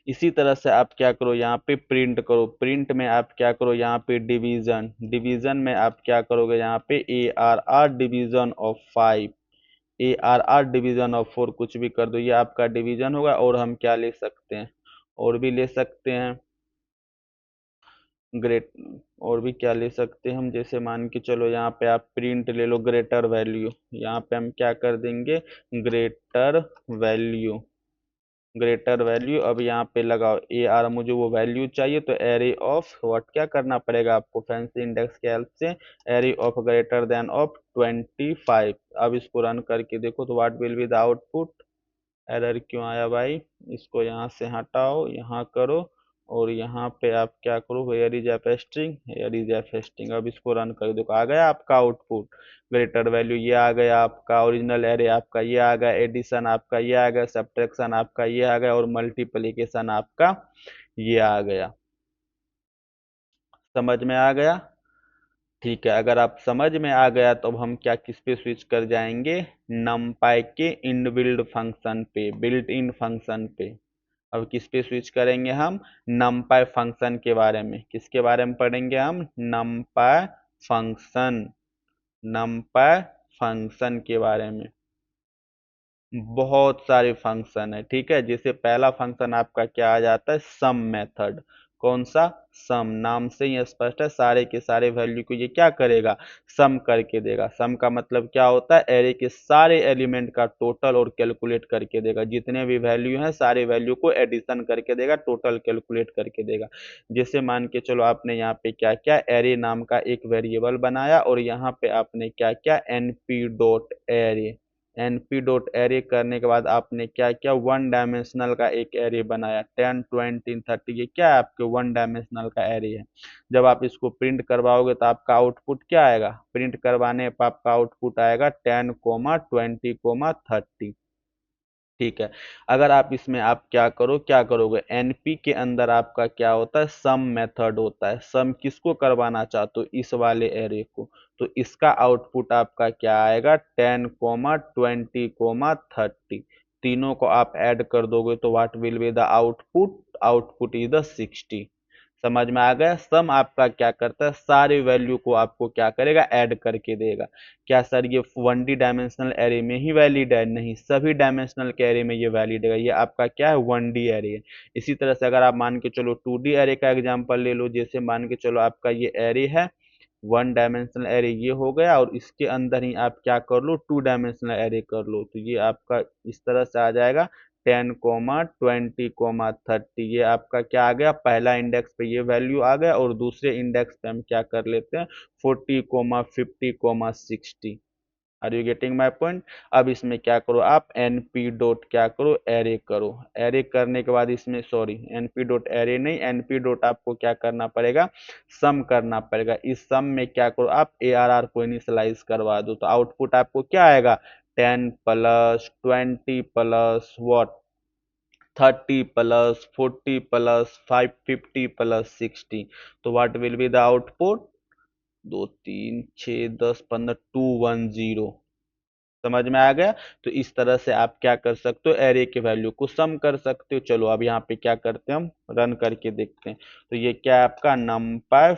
इसी तरह से आप क्या करो यहाँ पे प्रिंट करो, प्रिंट में आप क्या करो यहाँ पे डिवीजन, डिवीजन में आप क्या करोगे यहाँ पे A R R division of 5, A R R division of 4 कुछ भी कर दो, ये आपका डिवीजन होगा। और हम क्या ले सकते हैं, और भी ले सकते हैं ग्रेट, और भी क्या ले सकते हैं हम, जैसे मान के चलो यहाँ पे आप प्रिंट ले लो ग्रेटर वैल्यू, यहाँ पे हम क्या कर देंगे ग्रेटर वैल्यू, ग्रेटर वैल्यू। अब यहाँ पे लगाओ ए आर, मुझे वो वैल्यू चाहिए तो एरे ऑफ व्हाट क्या करना पड़ेगा आपको फैंसी इंडेक्स के हेल्प से, array of greater then of 25। अब इसको रन करके देखो तो what will be the output, error क्यों आया भाई, इसको यहाँ से हटाओ, यहाँ करो और यहाँ पे आप क्या करो here is F string, here is F string. अब इसको रन कर देखो आ गया आपका आउटपुट, ग्रेटर वैल्यू ये आ गया आपका, ओरिजिनल एरे आपका ये आ गया, एडिशन आपका ये आ गया, सब्ट्रैक्शन आपका ये आ गया और मल्टीप्लिकेशन आपका ये आ गया। समझ में आ गया, ठीक है। अगर आप समझ में आ गया तो अब हम क्या किस पे स्विच कर जाएंगे, नमपाई के इनबिल्ड फंक्शन पे, बिल्ट इन फंक्शन पे। अब किस पे स्विच करेंगे हम, नमपाई फंक्शन के बारे में, किसके बारे में पढ़ेंगे हम, नमपाई फंक्शन, नमपाई फंक्शन के बारे में। बहुत सारे फंक्शन है, ठीक है। जैसे पहला फंक्शन आपका क्या आ जाता है सम मेथड, कौन सा, सम, नाम से ही स्पष्ट है सारे के सारे वैल्यू को ये क्या करेगा सम करके देगा। सम का मतलब क्या होता है, एरे के सारे एलिमेंट का टोटल और कैलकुलेट करके देगा, जितने भी वैल्यू हैं सारे वैल्यू को एडिशन करके देगा, टोटल कैलकुलेट करके देगा। जैसे मान के चलो आपने यहाँ पे क्या क्या एरे नाम का एक वेरिएबल बनाया और यहाँ पे आपने क्या क्या NP dot array, NP dot array करने के बाद आपने क्या किया वन डायमेंशनल का एक एरे बनाया 10 20 30, ये क्या है आपके वन डायमेंशनल का एरे है। जब आप इसको प्रिंट करवाओगे तो आपका आउटपुट क्या आएगा, प्रिंट करवाने पर आपका आउटपुट आएगा 10 कोमा 20 कोमा 30, ठीक है। अगर आप इसमें आप क्या करो क्या करोगे, एनपी के अंदर आपका क्या होता है सम मेथड होता है, सम किसको करवाना चाहते हो इस वाले एरे को, तो इसका आउटपुट आपका क्या आएगा 10 कोमा 20 कोमा 30, तीनों को आप ऐड कर दोगे तो what will be the output, output is the 60। समझ में आ गया, सम आपका क्या करता है सारे वैल्यू को आपको क्या करेगा ऐड करके देगा। क्या सर ये 1D डायमेंशनल एरे में ही वैलिड है, नहीं सभी डायमेंशनल के एरे में ये वैलिड है, ये आपका क्या है 1D एरे है। इसी तरह से अगर आप मान के चलो 2D एरे का एग्जांपल ले लो, जैसे मान के चलो आपका ये एरे है, वन डायमेंशनल एरे ये हो गया और इसके अंदर ही आप क्या कर लो टू डायमेंशनल एरे कर लो, तो ये आपका इस तरह से आ जाएगा 10 कोमा 20 कोमा 30, ये आपका क्या आ गया पहला इंडेक्स पे ये वैल्यू आ गया और दूसरे इंडेक्स पे हम क्या कर लेते हैं 40 comma 50 comma 60। Are you getting my point. अब इसमें क्या करो आप np डॉट क्या करो एरे करो, एरे करने के बाद इसमें सॉरी np डॉट एरे नहीं, np डॉट आपको क्या करना पड़ेगा सम करना पड़ेगा। इस सम में क्या करो आप ए आर आर को इनिशलाइज करवा दो, तो आउटपुट आपको क्या आएगा 10 plus 20 plus what 30 plus 40 plus 550 plus 60, तो what will be the output दो, तीन, 6, 10, 15, 210। समझ में आ गया। तो इस तरह से आप क्या कर सकते हो, एरे के वैल्यू को सम कर सकते हो। चलो अब यहाँ पे क्या करते हैं, हम रन करके देखते हैं। तो ये क्या है आपका नमपाई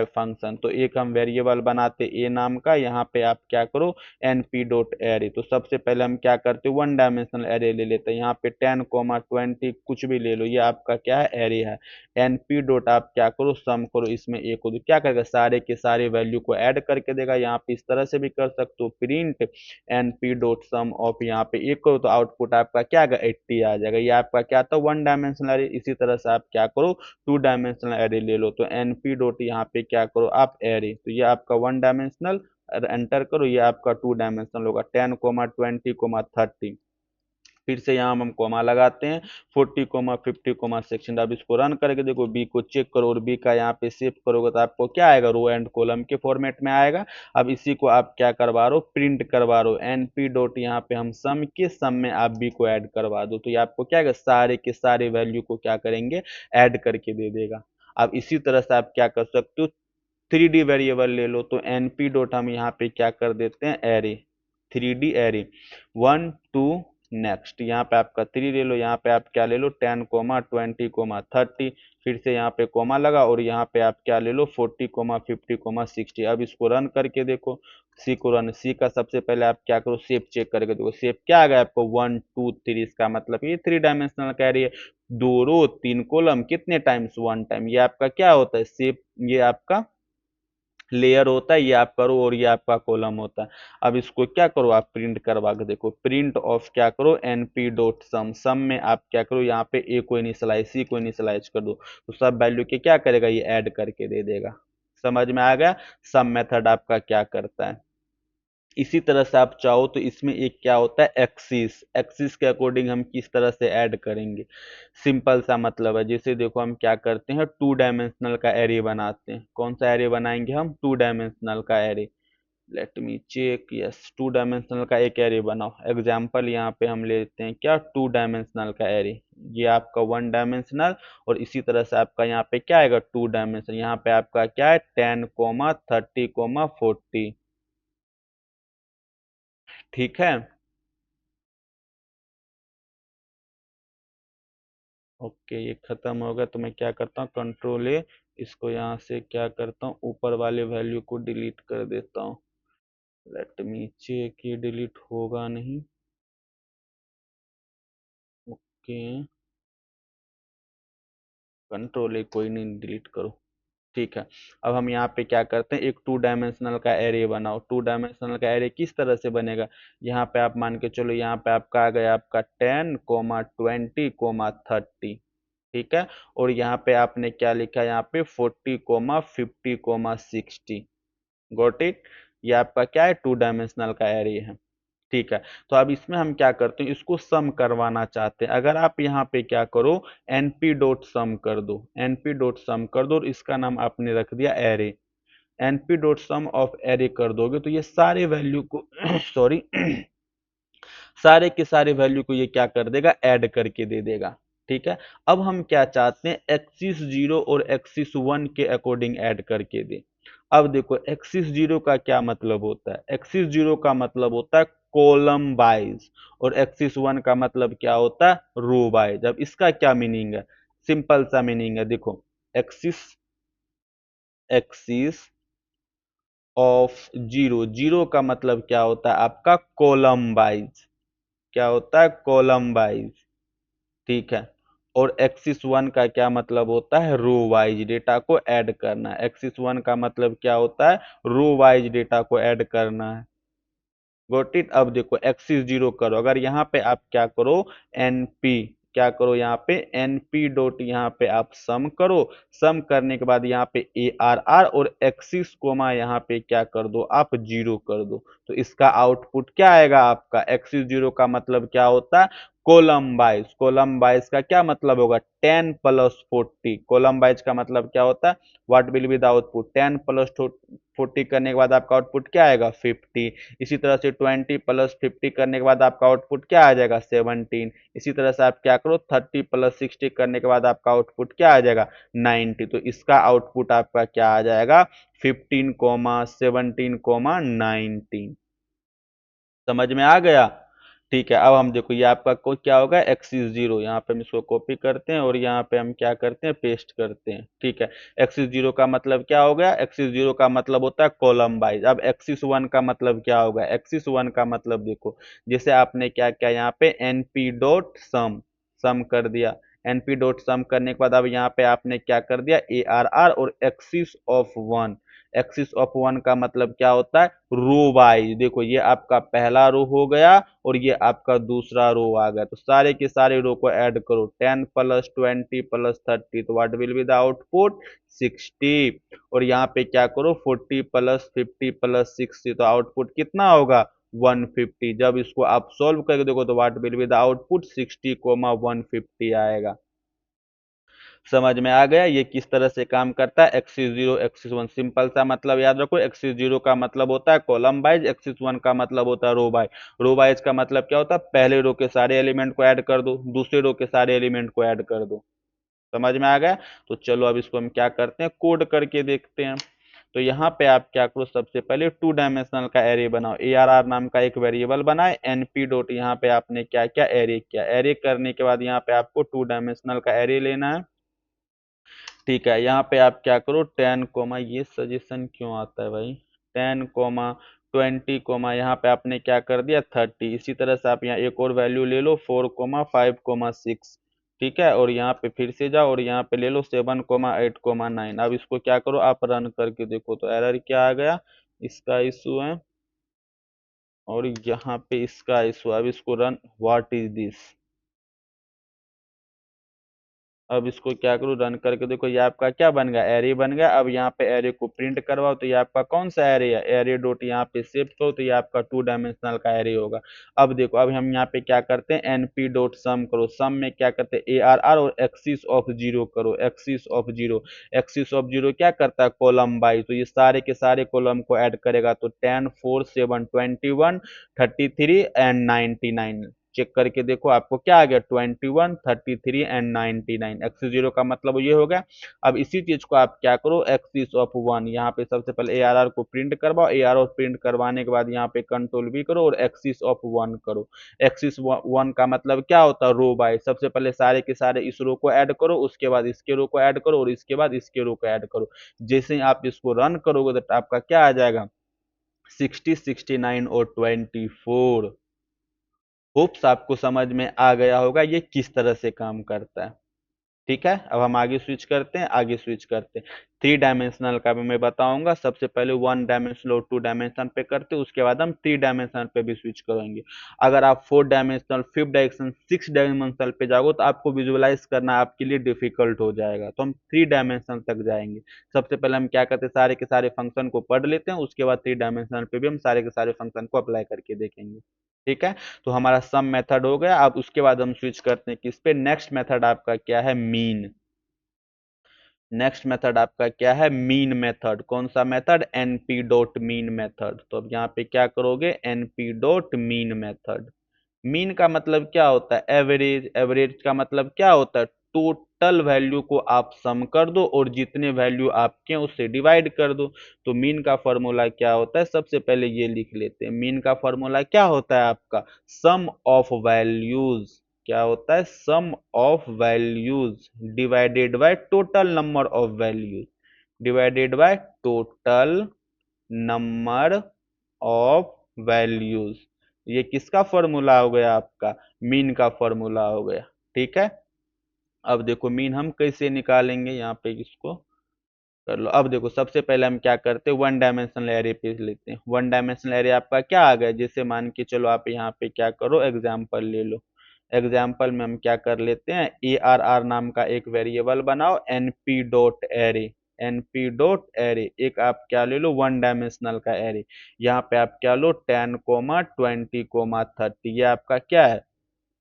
फंक्शन। तो एक हम वेरिएबल बनाते ए नाम का, यहाँ पे आप क्या करो, एनपी डॉट एरे। तो सबसे पहले हम क्या करते हैं, वन डायमेंशनल एरे ले लेते हैं। यहाँ पे 10, 20 कुछ भी ले लो, ये आपका क्या है, एरे है। एनपी डॉट आप क्या करो, सम करो, इसमें एक को, तो क्या करेगा, सारे के सारे वैल्यू को ऐड करके देगा। यहाँ पे इस तरह से भी कर सकते हो, print NP dot sum of, यहाँ पे एक करो तो आउटपुट आपका क्या आएगा, 80 आ जाएगा। ये आपका क्या था, वन डायमेंशनल एरे। इसी तरह से आप क्या करो, टू डायमेंशनल एरे ले लो। तो एनपी डॉट यहाँ पे क्या करो आप, एरे। तो ये आपका वन डायमेंशनल, एंटर करो, ये आपका टू डायमेंशनल होगा, 10, 20, 30। फिर से यहाँ हम कोमा लगाते हैं, 40, 50, अब इसको रन करके देखो, बी को चेक करो, और बी का यहाँ पे शिफ्ट करोगे तो आपको क्या आएगा, रो एंड कॉलम के फॉर्मेट में आएगा। अब इसी को आप क्या करवा रहे हो, प्रिंट करवा रहे हो, एनपी डॉट यहाँ पे हम सम के सम में आप बी को ऐड करवा दो। तो ये आपको क्या आएगा, सारे के सारे वैल्यू को क्या करेंगे, ऐड करके दे देगा। अब इसी तरह से आप क्या कर सकते हो, 3D वेरिएबल ले लो। तो एनपी डॉट हम यहाँ पे क्या कर देते हैं, एरे, 3D एरे, 1, 2, नेक्स्ट। यहाँ पे आपका 3 ले लो, यहाँ पे आप क्या ले लो, 10, 20, 30। फिर से यहाँ पे कोमा लगा, और यहाँ पे आप क्या ले लो, 40, 50, 60। अब इसको रन करके देखो, सी को रन, सी का सबसे पहले आप क्या करो, शेप चेक करके देखो, शेप क्या आ गया आपको, 1, 2, 3। इसका मतलब ये 3 डायमेंशनल कह रही है, 2 रो 3 कॉलम, कितने टाइम्स, 1 टाइम। ये आपका क्या होता है, शेप, ये आपका लेयर होता है, ये आप करो, और ये आपका कॉलम होता है। अब इसको क्या करो, आप प्रिंट करवा के देखो, प्रिंट ऑफ क्या करो, एनपी डॉट सम, सम में आप क्या करो, यहाँ पे ए को इनिशियलाइज, सी को इनिशियलाइज कर दो। तो सब वैल्यू के क्या करेगा, ये ऐड करके दे देगा। समझ में आ गया, सम मेथड आपका क्या करता है। इसी तरह से आप चाहो तो इसमें एक क्या होता है, एक्सिस, एक्सिस के अकॉर्डिंग हम किस तरह से ऐड करेंगे। सिंपल सा मतलब है, जैसे देखो हम क्या करते हैं, टू डायमेंशनल का एरे बनाते हैं। कौन सा एरे बनाएंगे हम, टू डायमेंशनल का array. Let me check, yes, two dimensional का एक एरे बनाओ। एग्जाम्पल यहाँ पे हम लेते हैं क्या, टू डायमेंशनल का एरे। ये आपका वन डायमेंशनल, और इसी तरह से आपका यहाँ पे क्या आएगा, टू डायमेंशनल। यहाँ पे आपका क्या है, 10, 30, 40। ठीक है, ओके, ये खत्म हो गया। तो मैं क्या करता हूँ, कंट्रोल ए, इसको यहाँ से क्या करता हूँ, ऊपर वाले वैल्यू को डिलीट कर देता हूँ। लेट मी चेक, ये डिलीट होगा नहीं, ओके, कंट्रोल ए, कोई नहीं, डिलीट करो। ठीक है, अब हम यहाँ पे क्या करते हैं, एक टू डायमेंशनल का एरे बनाओ। टू डायमेंशनल का एरे किस तरह से बनेगा, यहाँ पे आप मान के चलो, यहाँ पे आपका आ गया आपका 10, 20, 30। ठीक है, और यहाँ पे आपने क्या लिखा है, यहाँ पे 40, 50, 60। Got it. ये आपका क्या है, टू डायमेंशनल का एरे है। ठीक है, तो अब इसमें हम क्या करते हैं, इसको सम करवाना चाहते हैं। अगर आप यहाँ पे क्या करो, एनपी डॉट सम कर दो, एनपी डॉट सम कर दो, और इसका नाम आपने रख दिया array. NP dot sum of array कर दोगे तो ये सारे वैल्यू को सॉरी सारे के सारे वैल्यू को ये क्या कर देगा, ऐड करके दे देगा। ठीक है, अब हम क्या चाहते हैं, एक्सिस 0 और एक्सिस 1 के अकॉर्डिंग ऐड करके दे। अब देखो, एक्सिस 0 का क्या मतलब होता है, एक्सिस 0 का मतलब होता है कॉलम वाइज, और एक्सिस 1 का मतलब क्या होता है, रो वाइज। अब इसका क्या मीनिंग है, सिंपल सा मीनिंग है, देखो, axis, axis of zero, zero का मतलब क्या होता है आपका, कॉलम वाइज। क्या होता है, कॉलम वाइज। ठीक है, और एक्सिस 1 का क्या मतलब होता है, रो वाइज डेटा को ऐड करना है। एक्सिस 1 का मतलब क्या होता है, रो वाइज डेटा को ऐड करना है। Got it. अब देखो, एक्सिस 0 करो, अगर यहाँ पे आप क्या करो, एनपी, क्या करो, यहाँ पे एनपी डॉट, यहाँ पे आप सम करो। सम करने के बाद यहाँ पे ए आर आर, और एक्सिस कोमा यहाँ पे क्या कर दो, आप 0 कर दो। तो इसका आउटपुट क्या आएगा आपका, एक्सिस 0 का मतलब क्या होता है, कोलम वाइज, कोलम वाइज का क्या मतलब होगा, 10 प्लस 40, कोलम वाइज का मतलब क्या होता है, what will be the output, 10 plus 40 करने के बाद आपका आउटपुट क्या आएगा 50। इसी तरह से 20 प्लस 50 करने के बाद आपका आउटपुट क्या आ जाएगा 17। इसी तरह से आप क्या करो 30 प्लस 60 करने के बाद आपका आउटपुट क्या आ जाएगा 90। तो इसका आउटपुट आपका क्या आ जाएगा 15, 17, 19। समझ में आ गया। ठीक है, अब हम देखो ये आपका कोई क्या होगा एक्सिस जीरो, यहाँ पे हम इसको कॉपी करते हैं और यहाँ पे हम क्या करते हैं पेस्ट करते हैं। ठीक है, एक्सिस जीरो का मतलब क्या हो गया, एक्सिस जीरो का मतलब होता है कॉलम वाइज। अब एक्सिस वन का मतलब क्या होगा, एक्सिस वन का मतलब देखो, जैसे आपने क्या किया यहाँ पे एनपी डॉट सम, सम कर दिया, एनपी डॉट सम करने के बाद अब यहाँ पे आपने क्या कर दिया ए आर आर और axis of one. Axis of one का मतलब क्या होता है रो वाइज, देखो ये आपका पहला रो हो गया और ये आपका दूसरा रो आ गया, तो सारे के सारे रो को ऐड करो 10 प्लस 20 प्लस 30, तो what will be the output 60। और यहाँ पे क्या करो 40 प्लस 50 प्लस 60, तो आउटपुट कितना होगा 150। जब इसको आप सॉल्व करके देखो तो what will be the output 60, 150 आएगा। समझ में आ गया ये किस तरह से काम करता है, axis zero axis one, simple सा मतलब याद रखो, एक्सिस जीरो का मतलब होता है कॉलम वाइज, एक्सिस वन का मतलब होता है रो वाइज। रो वाइज का मतलब क्या होता है, पहले रो के सारे एलिमेंट को ऐड कर दो, दूसरे रो के सारे एलिमेंट को ऐड कर दो। समझ में आ गया। तो चलो अब इसको हम क्या करते हैं कोड करके देखते हैं। तो यहाँ पे आप क्या करो सबसे पहले 2 डायमेंशनल का एरे बनाओ, ए आर आर नाम का एक वेरिएबल बनाए, एनपी डॉट यहाँ पे आपने क्या किया एरे किया, एरे करने के बाद यहाँ पे आपको 2 डायमेंशनल का एरे लेना है। ठीक है, यहाँ पे आप क्या करो 10, ये सजेशन क्यों आता है भाई, 10, 20, यहाँ पे आपने क्या कर दिया 30। इसी तरह से आप यहाँ एक और वैल्यू ले लो 4, 5, 6। ठीक है, और यहाँ पे फिर से जाओ और यहाँ पे ले लो 7, 8, 9। अब इसको क्या करो आप रन करके देखो तो एरर क्या आ गया, इसका इशू है और यहाँ पे इसका इशू। अब इसको रन, व्हाट इज दिस, अब इसको क्या करूँ रन करके देखो ये आपका क्या बन गया एरे बन गया। अब यहाँ पे एरे को प्रिंट करवाओ तो ये आपका कौन सा एरे है, एरे डॉट यहाँ पे सेव करो तो ये आपका 2 डायमेंशनल का एरे होगा। अब देखो अब हम यहाँ पे क्या करते हैं एनपी डॉट सम करो, सम में क्या करते हैं ए आर आर और एक्सिस ऑफ जीरो करो, axis of zero, axis of zero क्या करता है कॉलम बाई, तो ये सारे के सारे कॉलम को ऐड करेगा तो 10, 4, 7, 21, 33 एंड 99। चेक करके देखो आपको क्या आ गया 21, 33 एंड 99। एक्सिस जीरो का मतलब ये हो गया। अब इसी चीज को आप क्या करो एक्सिस ऑफ वन, यहाँ पे सबसे पहले ए आर आर को प्रिंट करवाओ, ए आर आर प्रिंट करवाने के बाद यहाँ पे कंट्रोल वी करो और एक्सिस ऑफ वन करो। एक्सिस वन का मतलब क्या होता है रो बाय, सबसे पहले सारे के सारे इस रो को ऐड करो, उसके बाद इसके रो को ऐड करो और इसके बाद इसके रो को ऐड करो। जैसे ही आप इसको रन करोगे तो आपका क्या आ जाएगा 60, 69 और 24। होप्स आपको समझ में आ गया होगा ये किस तरह से काम करता है। ठीक है, अब हम आगे स्विच करते हैं, आगे स्विच करते हैं 3 डायमेंशनल का भी मैं बताऊंगा। सबसे पहले 1 डायमेंशनल और 2 डायमेंशन पे करते हैं, उसके बाद हम 3 डायमेंशनल पे भी स्विच करेंगे। अगर आप 4 डायमेंशनल, 5 डायमेंशन, 6 डायमेंशनल पे जाओगे तो आपको विजुअलाइज करना आपके लिए डिफिकल्ट हो जाएगा, तो हम 3 डायमेंशन तक जाएंगे। सबसे पहले हम क्या करते हैं सारे के सारे फंक्शन को पढ़ लेते हैं, उसके बाद 3 डायमेंशनल पे भी हम सारे के सारे फंक्शन को अप्लाई करके देखेंगे। ठीक है, तो हमारा सम मेथड हो गया। अब उसके बाद हम स्विच करते हैं किस पे, नेक्स्ट मेथड आपका क्या है मीन। नेक्स्ट मेथड आपका क्या है मीन मेथड, कौन सा method NP dot mean method. तो अब यहाँ पे क्या करोगे NP dot mean method. Mean का मतलब क्या होता है एवरेज, एवरेज का मतलब क्या होता है टोटल वैल्यू को आप सम कर दो और जितने वैल्यू आपके हैं उससे डिवाइड कर दो। तो मीन का फॉर्मूला क्या होता है, सबसे पहले ये लिख लेते हैं, मीन का फॉर्मूला क्या होता है आपका सम ऑफ वैल्यूज, क्या होता है sum of values divided by total number of values, divided by total number of values. ये किसका फॉर्मूला हो गया आपका मीन का फॉर्मूला हो गया। ठीक है, अब देखो मीन हम कैसे निकालेंगे, यहाँ पे इसको कर लो। अब देखो सबसे पहले हम क्या करते हैं 1 डायमेंशनल एरे पे लेते हैं। 1 डायमेंशनल एरे आपका क्या आ गया, जैसे मान के चलो आप यहाँ पे क्या करो एग्जाम्पल ले लो। एग्जाम्पल में हम क्या कर लेते हैं ए आर आर नाम का एक वेरिएबल बनाओ NP dot array, NP dot array एक आप क्या ले लो 1 डायमेंशनल का एरे। यहाँ पे आप क्या लो 10, 20, 30, ये आपका क्या है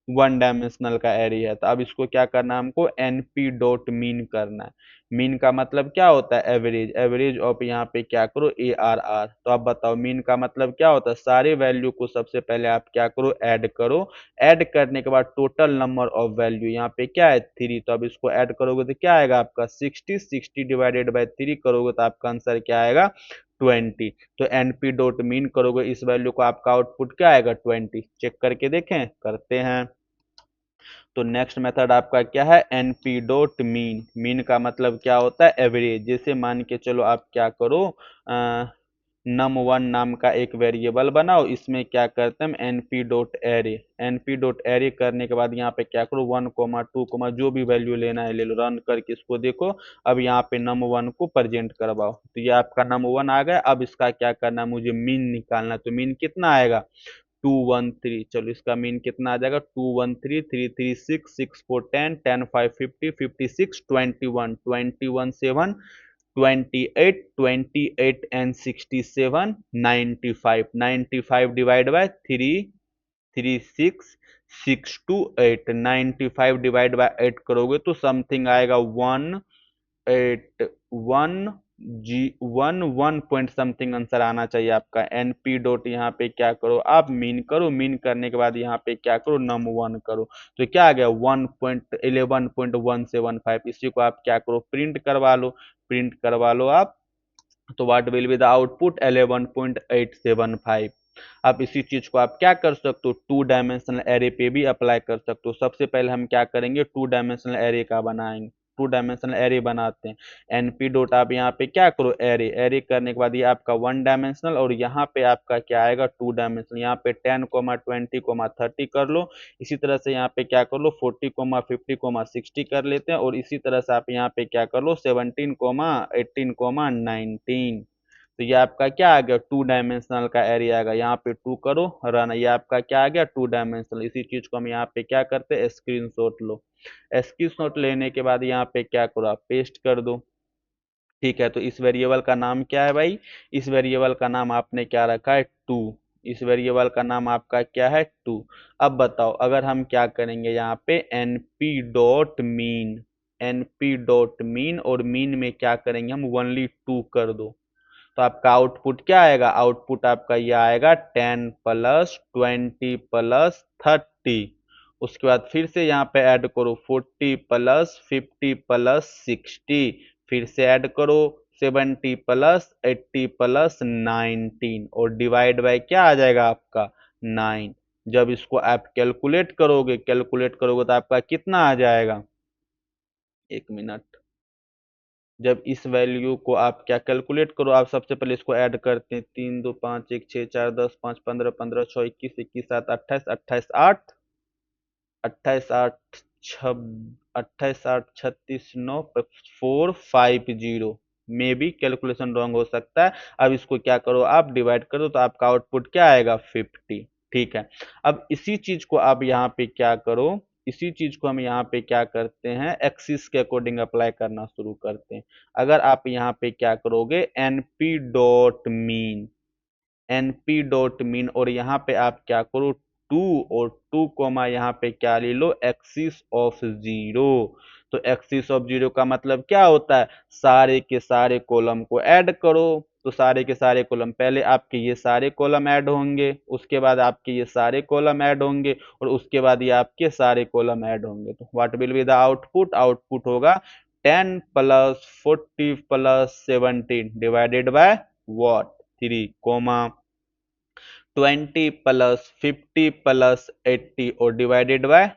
वन डायमेंशनल का एरे है। तो अब इसको क्या करना है हमको, एनपी डॉट मीन करना है। मीन का मतलब क्या होता है, एवरेज, एवरेज ऑफ यहाँ पे क्या करो ए आर आर। तो आप बताओ मीन का मतलब क्या होता है, सारे वैल्यू को सबसे पहले आप क्या करो, ऐड करो। ऐड करने के बाद टोटल नंबर ऑफ वैल्यू यहाँ पे क्या है 3, तो अब इसको ऐड करोगे तो क्या आएगा आपका 60, 60 डिवाइडेड बाई 3 करोगे तो आपका आंसर क्या आएगा 20। तो एनपी डॉट मीन करोगे इस वैल्यू को, आपका आउटपुट क्या आएगा 20। चेक करके देखें, करते हैं। तो नेक्स्ट मेथड आपका क्या है, एनपी डॉट मीन। मीन का मतलब क्या होता है, एवरेज। जैसे मान के चलो आप क्या करो, num1 नाम का एक वेरिएबल बनाओ, इसमें क्या करते हैं हम NP dot array. NP dot array करने के बाद यहाँ पे क्या करो 1 2 जो भी वैल्यू लेना है ले लो। रन करके इसको देखो, अब यहाँ पे num1 को प्रेजेंट करवाओ, तो ये आपका num1 आ गया। अब इसका क्या करना है, मुझे मीन निकालना है। तो मीन कितना आएगा 213। चलो इसका मीन कितना आ जाएगा 213, 336, 6410, 10550, 56, 21, 21 7, 28, 28 and 67, 95, 95 divide by 3, 36, 628, 95 divide by 8 करोगे तो समथिंग आएगा 181 जी 11 पॉइंट समथिंग आंसर आना चाहिए आपका। एनपी डॉट यहाँ पे क्या करो आप मीन करो, मीन करने के बाद यहाँ पे क्या करो num1 करो, तो क्या आ गया 1.11.175। इसी को आप क्या करो प्रिंट करवा लो, प्रिंट करवा लो आप। तो what will be the output 11.875। अब इसी चीज को आप क्या कर सकते हो, टू डायमेंशनल एरे पे भी अप्लाई कर सकते हो। सबसे पहले हम क्या करेंगे, टू डायमेंशनल एरे का बनाएंगे, टू डायमेंशनल एरे बनाते हैं। एनपी डॉट आप यहाँ पे क्या करो एरे, एरे करने के बाद ये आपका वन डायमेंशनल, और यहाँ पे आपका क्या आएगा टू डायमेंशनल। यहाँ पे 10, 20, 30 कर लो। इसी तरह से यहाँ पे क्या कर लो 40, 50, 60 कर लेते हैं। और इसी तरह से आप यहाँ पे क्या कर लो 17, 18, 19। तो ये आपका क्या आ गया टू डायमेंशनल का एरिया आ गया। यहाँ पे टू करो रन, ये आपका क्या आ गया टू डायमेंशनल। इसी चीज को हम यहाँ पे क्या करते हैं स्क्रीनशॉट लो। स्क्रीनशॉट लेने के बाद यहाँ पे क्या करो आप पेस्ट कर दो। ठीक है, तो इस वेरिएबल का नाम क्या है भाई, इस वेरिएबल का नाम आपने क्या रखा है टू। इस वेरिएबल का नाम आपका क्या है टू। अब बताओ अगर हम क्या करेंगे यहाँ पे NP dot mean, NP dot mean, और मीन में क्या करेंगे हम ओनली टू कर दो, तो आपका आउटपुट क्या आएगा, आउटपुट आपका ये आएगा 10 + 20 + 30। उसके बाद फिर से यहाँ पे ऐड करो 40 + 50 + 60, फिर से ऐड करो 70 + 80 + 19, और डिवाइड बाय क्या आ जाएगा आपका 9। जब इसको आप कैलकुलेट करोगे तो आपका कितना आ जाएगा, एक मिनट। जब इस वैल्यू को आप क्या कैलकुलेट करो, आप सबसे पहले इसको ऐड करते हैं 3 2 5 1 6 4 10 5 15 15 6 21 21 7 28 28 8 28 8 28 8 36 9 450 में भी कैलकुलेशन रॉन्ग हो सकता है। अब इसको क्या करो आप डिवाइड करो तो आपका आउटपुट क्या आएगा 50। ठीक है, अब इसी चीज को आप यहाँ पे क्या करो, इसी चीज को हम यहाँ पे क्या करते हैं एक्सिस के अकॉर्डिंग अप्लाई करना शुरू करते हैं। अगर आप यहाँ पे क्या करोगे NP dot mean, NP dot mean, और यहाँ पे आप क्या करो टू, और टू कोमा यहाँ पे क्या ले लो एक्सिस ऑफ जीरो। तो एक्सिस ऑफ जीरो का मतलब क्या होता है, सारे के सारे कॉलम को ऐड करो। तो सारे के सारे कॉलम, पहले आपके ये सारे कॉलम ऐड होंगे, उसके बाद आपके ये सारे कॉलम ऐड होंगे, और उसके बाद ये आपके सारे कॉलम ऐड होंगे। तो what will be the output, output होगा 10 + 40 + 17 डिवाइडेड बाय व्हाट 3 कोमा 20 + 50 + 80 और डिवाइडेड बाय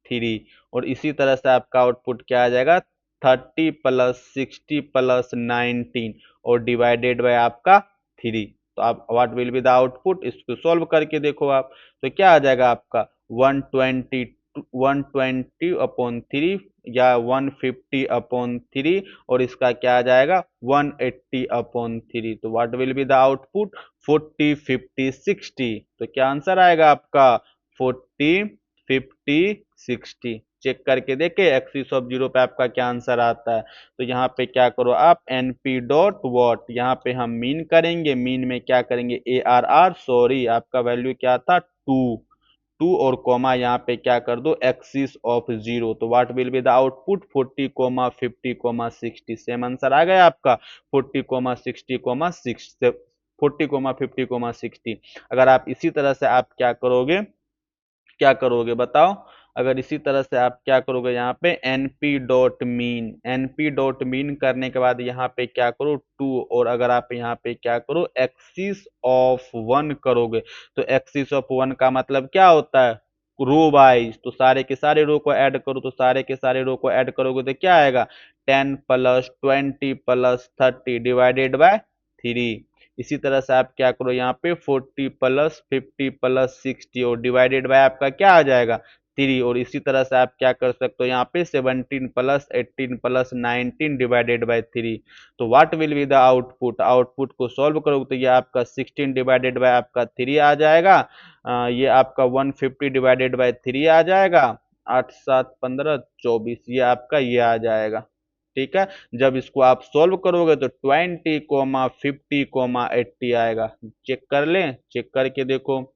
3। और इसी तरह से आपका आउटपुट क्या आ जाएगा 30 + 60 + 19 और डिवाइडेड बाय आपका 3। तो आप what will be the output, इसको सॉल्व करके देखो आप, तो क्या आ जाएगा आपका 120/3 या 150/3, और इसका क्या आ जाएगा 180/3। तो what will be the output 40 50 60। तो क्या आंसर आएगा आपका 40 50 60। चेक करके देखे एक्सिस ऑफ जीरो पे आपका क्या आंसर आता है। तो यहाँ पे क्या करो आप एनपी डॉट वॉट, यहाँ पे हम मीन करेंगे, मीन में क्या करेंगे ए आर आर, सॉरी आपका वैल्यू क्या था 2। टू और कॉमा यहाँ पे क्या कर दो, एक्सिस ऑफ जीरो। तो what will be the output, 40, 50, 60। Same answer आ गया आपका, 40, 60, 40, 50, 60। अगर आप इसी तरह से आप क्या करोगे बताओ, अगर इसी तरह से आप क्या करोगे, यहाँ पे np डॉट मीन करने के बाद यहाँ पे क्या करो, टू, और अगर आप यहाँ पे क्या करो, एक्सिस ऑफ वन करोगे, तो एक्सिस ऑफ वन का मतलब क्या होता है, रो वाइज। तो सारे के सारे रो को ऐड करो, तो सारे के सारे रो को ऐड करोगे तो क्या आएगा, 10 + 20 + 30 डिवाइडेड बाय 3। इसी तरह से आप क्या करो, यहाँ पे 40, + 50, + 60 और डिवाइडेड बाय आपका क्या आ जाएगा, 3। और इसी तरह से आप क्या कर सकते हो, यहाँ पे 17, + 18, + 19 डिवाइडेड बाय 3। तो what will be the output, output को सॉल्व करोगे तो ये आपका 16 डिवाइडेड बाय आपका 3 आ जाएगा। ये आपका 150 डिवाइडेड बाय 3 आ जाएगा। 8, 7, 15, 24, ये आपका ये आ जाएगा। ठीक है, जब इसको आप सोल्व करोगे तो 20, 50, 80 आएगा। चेक कर लें, चेक करके देखो।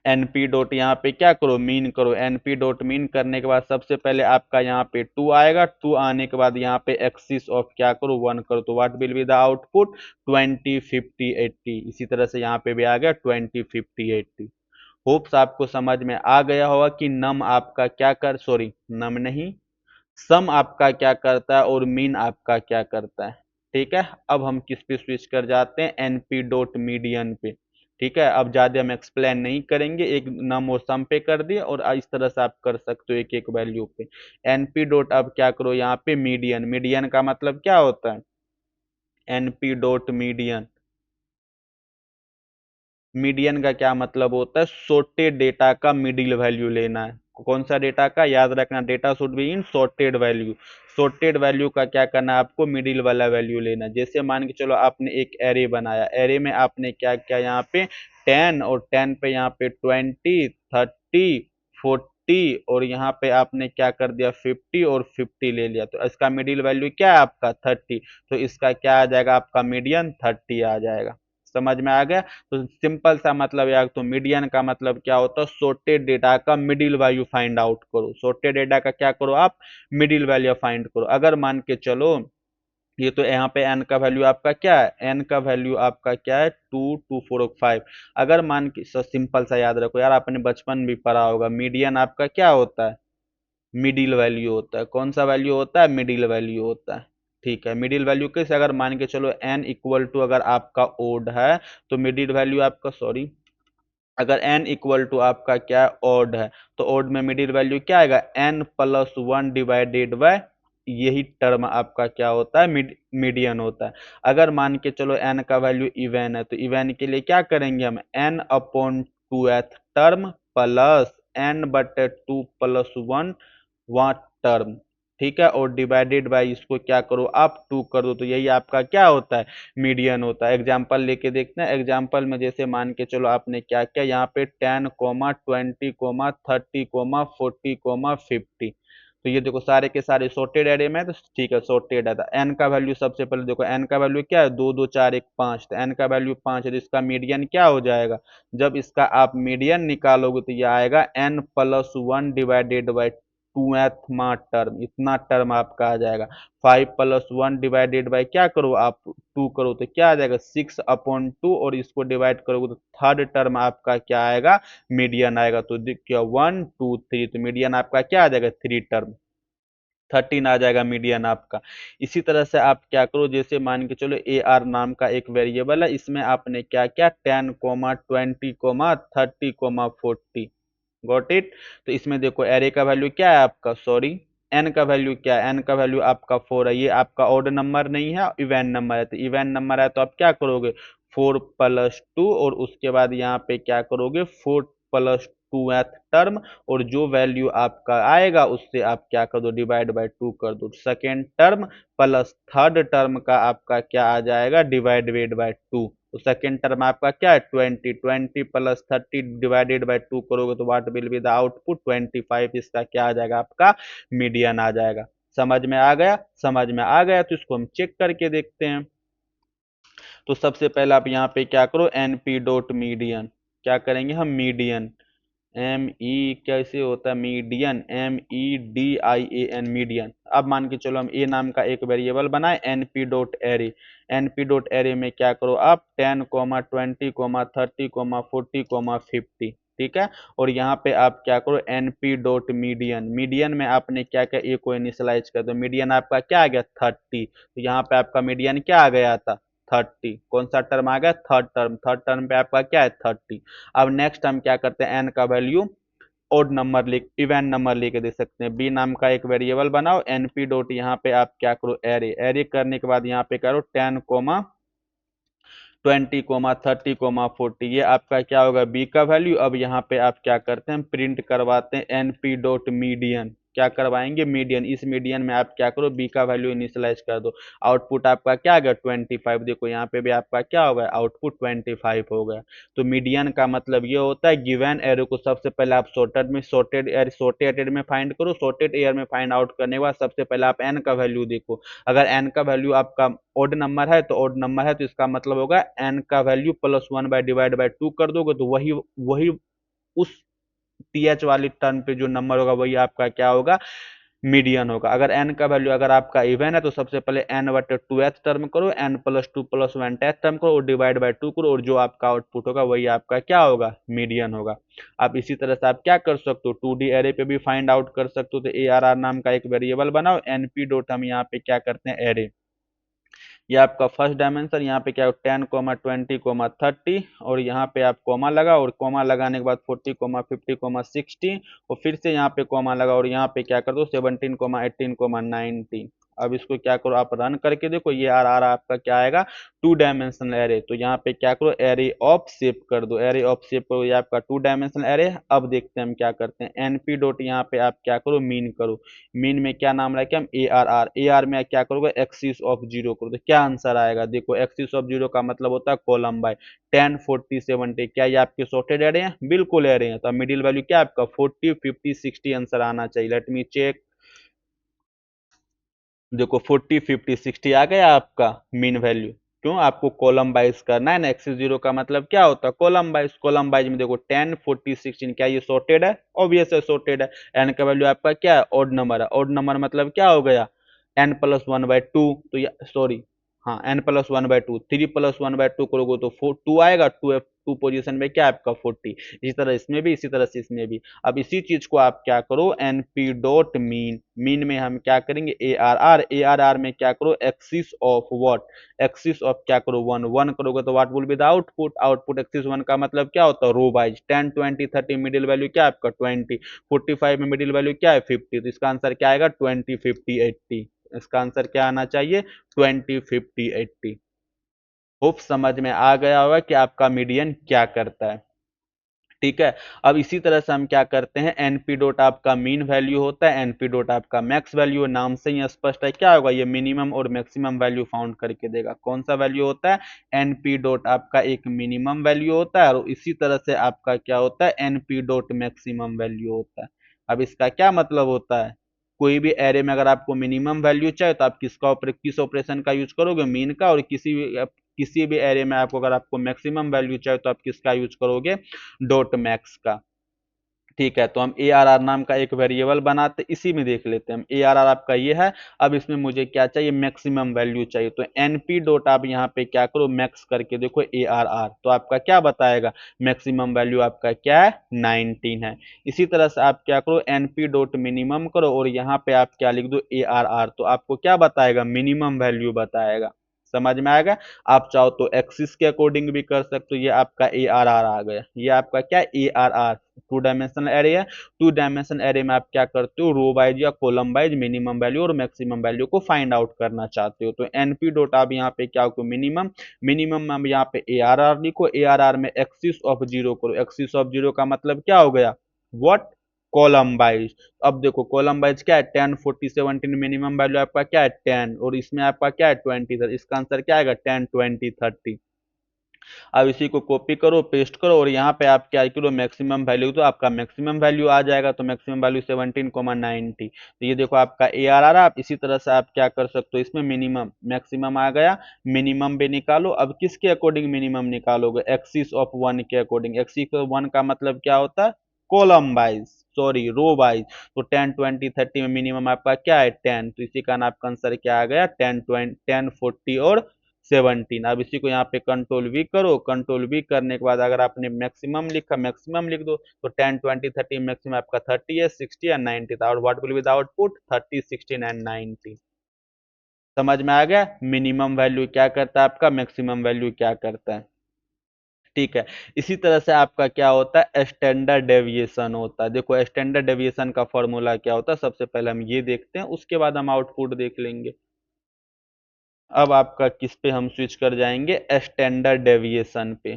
एनपी डॉट यहाँ पे क्या करो, मीन करो। एनपी डॉट मीन करने के बाद सबसे पहले आपका यहाँ पे 2 आएगा। 2 आने के बाद यहाँ पे एक्सिस ऑफ क्या करो, 1 करो। तो what will be the output, 20, 50, 80। इसी तरह से यहाँ पे भी आ गया 20, 50, 80। होप्स आपको समझ में आ गया होगा कि नम आपका क्या कर, सॉरी नम नहीं, सम आपका क्या करता है और मीन आपका क्या करता है। ठीक है, अब हम किस पे स्विच कर जाते हैं, एनपी डॉट मीडियन पे। ठीक है, अब ज्यादा हम एक्सप्लेन नहीं करेंगे, एक नम और सम पे कर दिए, और इस तरह से आप कर सकते हो एक एक वैल्यू पे। एनपी डॉट अब क्या करो, यहाँ पे मीडियन, मीडियन का मतलब क्या होता है, एनपी डॉट मीडियन, मीडियन का क्या मतलब होता है, सॉर्टेड डेटा का मिडिल वैल्यू लेना है। कौन सा डेटा का, याद रखना, data should be in sorted value. Sorted value का क्या करना है, आपको मिडिल वाला वैल्यू लेना है। जैसे मान के चलो आपने एक एरे बनाया, एरे में आपने क्या किया, यहाँ पे 10, और 10 पे यहाँ पे 20, 30, 40, और यहाँ पे आपने क्या कर दिया, 50 और 50 ले लिया। तो इसका मिडिल वैल्यू क्या है आपका, 30। तो इसका क्या आ जाएगा, आपका मीडियन 30 आ जाएगा। समझ में आ गया। तो सिंपल सा मतलब यार, तो मीडियन का मतलब क्या होता है, सॉर्टेड डेटा का मिडिल वैल्यू फाइंड आउट करो। सॉर्टेड डेटा का क्या करो आप, मिडिल वैल्यू फाइंड करो। अगर मान के चलो, ये तो यहाँ पे n का वैल्यू आपका क्या है, n का वैल्यू आपका क्या है, 2, 2, 4 और 5। अगर मान के सिंपल सा याद रखो यार, आपने बचपन भी पढ़ा होगा, मीडियन आपका क्या होता है, मिडिल वैल्यू होता है। कौन सा वैल्यू होता है, मिडिल वैल्यू होता है। ठीक है, मिडिल वैल्यू कैसे, अगर मान के चलो n इक्वल टू अगर आपका ओड है, तो मिडिल वैल्यू आपका, सॉरी, अगर n इक्वल टू आपका क्या ऑड है, तो ऑड में मिडिल वैल्यू क्या आएगा, n + 1 डिवाइडेड बाय, यही टर्म आपका क्या होता है, मीडियन होता है। अगर मान के चलो n का वैल्यू इवन है, तो इवन के लिए क्या करेंगे हम, n/2th टर्म प्लस n/2 + 1 वां टर्म। ठीक है, और डिवाइडेड बाय इसको क्या करो आप, 2 कर दो। तो यही आपका क्या होता है, मीडियन होता है। एग्जाम्पल लेके देखते हैं। एग्जाम्पल में जैसे मान के चलो आपने क्या किया, यहाँ पे 10, 20, 30, 40, 50। तो ये देखो सारे के सारे सॉर्टेड एरे में है, तो ठीक है सॉर्टेड है। तो एन का वैल्यू सबसे पहले देखो, एन का वैल्यू क्या है, 2, 2, 4, 1, 5। तो एन का वैल्यू 5 है, तो इसका मीडियन क्या हो जाएगा, जब इसका आप मीडियन निकालोगे तो ये आएगा n + 1 divided by 2th term, इतना टर्म आपका आ जाएगा। 5 + 1 डिवाइडेड बाई क्या करो आप, 2 करो, तो क्या आ जाएगा, 6/2, और इसको डिवाइड करोगे तो थर्ड टर्म आपका क्या आएगा, मीडियन आएगा। तो देखिए 1, 2, 3, तो मीडियन आपका क्या आ जाएगा, 3 टर्म, 13 आ जाएगा मीडियन आपका। इसी तरह से आप क्या करो, जैसे मान के चलो ए आर नाम का एक वेरिएबल है, इसमें आपने क्या किया, 10, 20, 30, 40। Got it. तो इसमें देखो एरे का वैल्यू क्या है आपका, सॉरी, एन का वैल्यू क्या है, एन का वैल्यू आपका 4 है। ये आपका ऑड नंबर नहीं है, इवन नंबर है। तो इवन नंबर है तो आप क्या करोगे, 4 + 2, और उसके बाद यहाँ पे क्या करोगे, 4 + 2th टर्म, और जो वैल्यू आपका आएगा उससे आप क्या कर दो, डिवाइड बाय 2 कर दो। Second term plus third term का आपका क्या आ जाएगा, डिवाइडेड बाय 2। तो सेकेंड टर्म आपका क्या है, 20, 20 + 30 डिवाइडेड बाय 2 करोगे तो what will be the output, 25। इसका क्या आ जाएगा, आपका मीडियन आ जाएगा। समझ में आ गया, समझ में आ गया तो इसको हम चेक करके देखते हैं। तो सबसे पहले आप यहाँ पे क्या करो, np डॉट मीडियन, क्या करेंगे हम, मीडियन। कैसे होता है, मीडियन, MEDIAN, मीडियन। अब मान के चलो हम ए नाम का एक वेरिएबल बनाए np dot array. np dot array में क्या करो आप 10, 20, 30, 40, 50, ठीक है। और यहाँ पे आप क्या करो np डॉट मीडियन। मीडियन में आपने क्या क्या ए को इनिशियलाइज कर दो। मीडियन आपका क्या आ गया 30, तो यहाँ पे आपका मीडियन क्या आ गया था 30। कौन सा टर्म आ गया, थर्ड टर्म। थर्ड टर्म पे आपका क्या है 30। अब नेक्स्ट हम क्या करते हैं, एन का वैल्यू ओड नंबर लिख, इवन नंबर लेके दे सकते हैं। बी नाम का एक वेरिएबल बनाओ np डॉट, यहाँ पे आप क्या करो एरे। एरे करने के बाद यहाँ पे करो 10, 20, 30, 40, ये आपका क्या होगा बी का वैल्यू। अब यहाँ पे आप क्या करते हैं, प्रिंट करवाते हैं np डॉट मीडियन। क्या करवाएंगे, मीडियन। इस मीडियन में आप क्या करो बी का वैल्यू इनिशियलाइज कर दो। आउटपुट आपका क्या आ गया 25। देखो यहाँ पे भी आपका क्या हो गया आउटपुट 25 हो गया। तो मीडियन का मतलब ये होता है गिवन एरो को सबसे पहले आप सॉर्टेड में फाइंड करो। सॉर्टेड एयर में फाइंड आउट करने के बाद सबसे पहले आप एन का वैल्यू देखो। अगर एन का वैल्यू आपका ओड नंबर है तो ओड नंबर है तो इसका मतलब होगा एन का value plus 1 by divide by 2 कर दोगे तो वही वही उस टीएच वाली टर्म पे जो नंबर होगा वही आपका क्या होगा मीडियन होगा। अगर एन का वैल्यू अगर आपका इवन है तो सबसे पहले एन बटे 2th टर्म करो, N plus 2 plus 1 th term करो और डिवाइड बाय 2 करो, और जो आपका आउटपुट होगा वही आपका क्या होगा मीडियन होगा। आप इसी तरह से आप क्या कर सकते हो 2D एरे पे भी फाइंड आउट कर सकते हो। तो ARR नाम का एक वेरिएबल बनाओ, np डॉट हम यहाँ पे क्या करते हैं एरे। ये आपका फर्स्ट डायमेंशन, यहाँ पे क्या हो 10, 20, 30, और यहाँ पे आप कॉमा लगा, और कॉमा लगाने के बाद 40, 50, 60, और फिर से यहाँ पे कॉमा लगा, और यहाँ पे क्या कर दो 17, 18, 19। अब इसको क्या करो आप रन करके देखो, ये आ रहा आपका क्या आएगा 2 डायमेंशनल एरे। तो यहाँ पे क्या करो एरे ऑफ शेप कर दो, एरे ऑफ शेप करो, ये आपका 2 डायमेंशनल एरे। अब देखते हैं हम क्या करते हैं, np डॉट यहाँ पे आप क्या करो मीन करो। मीन में क्या नाम रखे हम ARR। AR में क्या करोगे एक्सिस ऑफ जीरो करो, तो क्या आंसर आएगा देखो, एक्सिस ऑफ जीरो का मतलब होता है कॉलम बाय 10, 40, 70। क्या ये आपके सॉर्टेड एरे हैं, बिल्कुल एरे हैं। तो मिडिल वैल्यू क्या आपका 40, 50, 60 आंसर आना चाहिए। लेट मी चेक, देखो 40, 50, 60 आ गया आपका मीन वैल्यू। क्यों, आपको कॉलम वाइज करना है ना। एक्सिस जीरो का मतलब क्या होता है कॉलम वाइज। कॉलम वाइज में देखो 10, 40, 16, क्या ये सॉर्टेड है, ऑब्वियस है सॉर्टेड है। एन का वैल्यू आपका क्या है ऑड नंबर है। ऑड नंबर मतलब क्या हो गया एन प्लस 1/2। तो ये सॉरी, हाँ एन प्लस 1/2, 3 + 1/2 करोगे तो 2 आएगा। टू पोजीशन में क्या है आपका 40। इसी तरह इसमें भी, इसी तरह से इसमें भी। अब इसी चीज को आप क्या करो np डॉट मीन। मीन में हम क्या करेंगे ARR। ARR में क्या करो axis of what, axis of क्या करो 1। 1 करोगे तो what will be the output. Output axis 1 का मतलब क्या होता है रो वाइज। 10, 20, 30 मिडिल वैल्यू क्या है आपका 20, 45 में मिडिल वैल्यू क्या है 50। तो इसका आंसर क्या आएगा 20, 50, 80। इसका आंसर क्या आना चाहिए 20, 50, 80। होप समझ में आ गया होगा कि आपका मीडियन क्या करता है, ठीक है। अब इसी तरह से हम क्या करते हैं np डॉट आपका मीन वैल्यू होता है, np डॉट आपका मैक्स वैल्यू। नाम से ही स्पष्ट है क्या होगा, ये मिनिमम और मैक्सिमम वैल्यू फाउंड करके देगा। कौन सा वैल्यू होता है np डॉट आपका एक मिनिमम वैल्यू होता है, और इसी तरह से आपका क्या होता है np डॉट मैक्सिमम वैल्यू होता है। अब इसका क्या मतलब होता है, कोई भी एरे में अगर आपको मिनिमम वैल्यू चाहिए तो आप किस ऑपरेशन का यूज करोगे मीन का, और किसी भी एरे में आपको अगर आपको मैक्सिमम वैल्यू चाहिए तो आप किसका यूज करोगे डॉट मैक्स का, ठीक है। तो हम ARR नाम का एक वेरिएबल बनाते, इसी में देख लेते हैं हम। ARR आपका ये है। अब इसमें मुझे क्या चाहिए मैक्सिमम वैल्यू चाहिए, तो np डॉट आप यहाँ पे क्या करो मैक्स करके देखो ARR, तो आपका क्या बताएगा मैक्सिमम वैल्यू आपका क्या है 19 है। इसी तरह से आप क्या करो np डॉट मिनिमम करो, और यहाँ पे आप क्या लिख दो ARR, तो आपको क्या बताएगा मिनिमम वैल्यू बताएगा। समझ में आएगा। आप चाहो तो एक्सिस के अकॉर्डिंग भी कर सकते हो। ये आपका ARR आ गया, ये आपका क्या ARR 2 डायमेंशनल एरे है। 2 डायमेंशनल एरे में आप क्या करते हो रो वाइज या कॉलम वाइज मिनिमम वैल्यू और मैक्सिमम वैल्यू को फाइंड आउट करना चाहते हो। तो np डॉट आप यहाँ पे क्या हो मिनिमम, मिनिमम में हम यहाँ पे ARR लिखो। ARR में एक्सिस ऑफ जीरो करो। एक्सिस ऑफ जीरो का मतलब क्या हो गया व्हाट कॉलम वाइज। अब देखो कॉलम वाइज क्या है 10, 40, 17, मिनिमम वैल्यू आपका क्या है 10, और इसमें आपका क्या है 20। इसका आंसर क्या आएगा 10, 20, 30। अब इसी को कॉपी करो पेस्ट करो, और यहाँ पे आप क्या करो मैक्सिमम वैल्यू, तो आपका मैक्सिमम वैल्यू आ जाएगा। तो मैक्सिमम वैल्यू 17, 90। तो ये देखो आपका ARR। आप इसी तरह से आप क्या कर सकते हो इसमें मिनिमम मैक्सिमम आ गया, मिनिमम भी निकालो। अब किसके अकॉर्डिंग मिनिमम निकालोगे एक्सिस ऑफ 1 के अकॉर्डिंग। एक्सिस ऑफ 1 का मतलब क्या होता है column wise, sorry row wise. तो 10 20 30 में मिनिमम आपका क्या है 10, तो इसी कारण आपका आंसर क्या आ गया 10 20 10 40 और 17। अब इसी को यहाँ पे कंट्रोल वी करो, कंट्रोल वी करने के बाद अगर आपने मैक्सिमम लिखा मैक्सिमम लिख दो, तो 10 20 30 मैक्सिमम आपका 30 है, 60 एंड 90 था, और what will be the output 30 16 and 90। समझ में आ गया मिनिमम वैल्यू क्या करता है आपका, मैक्सिमम वैल्यू क्या करता है। ठीक है, इसी तरह से आपका क्या होता है स्टैंडर्ड डेविएशन होता है। देखो स्टैंडर्ड डेविएशन का फॉर्मूला क्या होता है, सबसे पहले हम ये देखते हैं, उसके बाद हम आउटपुट देख लेंगे। अब आपका किस पे हम स्विच कर जाएंगे, स्टैंडर्ड डेविएशन पे।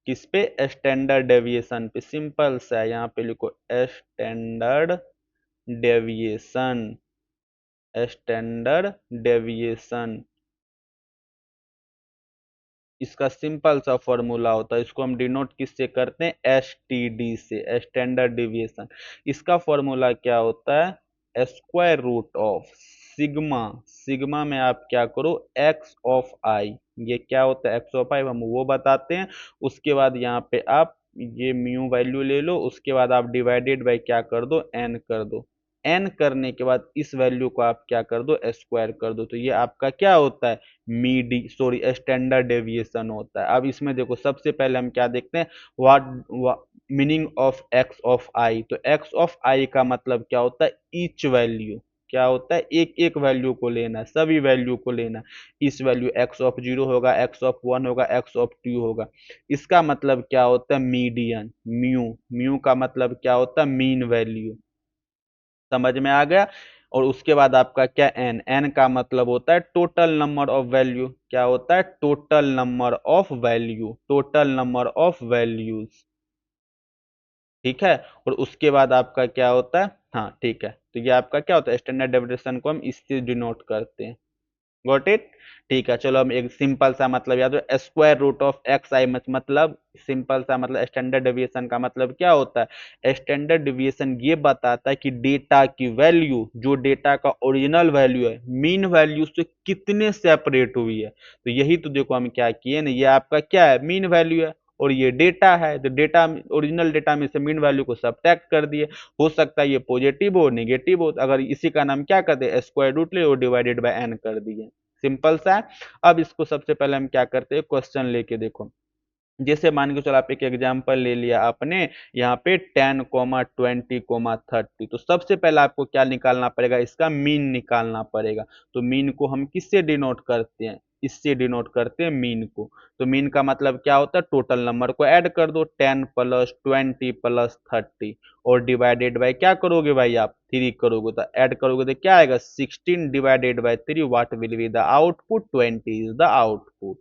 किस पे, स्टैंडर्ड डेविएशन पे। सिंपल सा है, यहाँ पे लिखो स्टैंडर्ड डेविएशन, स्टैंडर्ड डेविएशन। इसका सिंपल सा फॉर्मूला होता है, इसको हम डिनोट किससे करते हैं, एस टी डी से, स्टैंडर्ड डिविएशन। इसका फॉर्मूला क्या होता है, square root of sigma, sigma में आप क्या करो एक्स ऑफ आई, ये क्या होता है एक्स ऑफ आई, हम वो बताते हैं। उसके बाद यहाँ पे आप ये म्यू वैल्यू ले लो, उसके बाद आप डिवाइडेड बाई क्या कर दो एन कर दो, एन करने के बाद इस वैल्यू को आप क्या कर दो स्क्वायर कर दो, तो ये आपका क्या होता है मीडी सॉरी स्टैंडर्ड डेविएशन होता है। अब इसमें देखो सबसे पहले हम क्या देखते हैं, what meaning of X of I, तो एक्स ऑफ आई का मतलब क्या होता है ईच वैल्यू, क्या होता है एक एक वैल्यू को लेना, सभी वैल्यू को लेना। इस वैल्यू एक्स ऑफ जीरो होगा, एक्स ऑफ वन होगा, एक्स ऑफ टू होगा। इसका मतलब क्या होता है मीडियन, म्यू, म्यू का मतलब क्या होता है मीन वैल्यू। समझ में आ गया। और उसके बाद आपका क्या एन, एन का मतलब होता है टोटल नंबर ऑफ वैल्यू, क्या होता है total number of value, total number of values. ठीक है, और उसके बाद आपका क्या होता है, हाँ ठीक है, तो ये आपका क्या होता है स्टैंडर्ड डेविएशन को हम इससे डिनोट करते हैं। Got it. ठीक है, चलो हम एक सिंपल सा मतलब याद हो, स्क्वायर रूट ऑफ एक्स आई मतलब सिंपल सा मतलब स्टैंडर्ड डेविएशन का मतलब क्या होता है, स्टैंडर्ड डेविएशन ये बताता है कि डेटा की वैल्यू, जो डेटा का ओरिजिनल वैल्यू है मीन वैल्यू से कितने सेपरेट हुई है। तो यही तो देखो हम क्या किए ना, ये आपका क्या है मीन वैल्यू है, और ये डेटा है, तो डेटा ओरिजिनल डेटा में से मीन वैल्यू को सब्ट्रैक्ट कर दिए। हो सकता है ये पॉजिटिव हो नेगेटिव हो, अगर इसी का नाम क्या करते हैं स्क्वायर रूट ले और डिवाइडेड बाय एन कर दिए, सिंपल सा है। अब इसको सबसे पहले हम क्या करते हैं क्वेश्चन लेके देखो, जैसे मान के चलो आप एक एग्जांपल ले लिया आपने, यहाँ पे 10 20 30, तो सबसे पहले आपको क्या निकालना पड़ेगा, इसका मीन निकालना पड़ेगा। तो मीन को हम किससे डिनोट करते हैं, इससे डिनोट करते हैं मीन को। तो मीन का मतलब क्या होता है टोटल नंबर को ऐड कर दो, 10 प्लस 20 प्लस 30, और डिवाइडेड बाय क्या करोगे भाई आप 3 करोगे, तो ऐड करोगे तो क्या आएगा 16 divided by 3, what will be the output 20 is the output.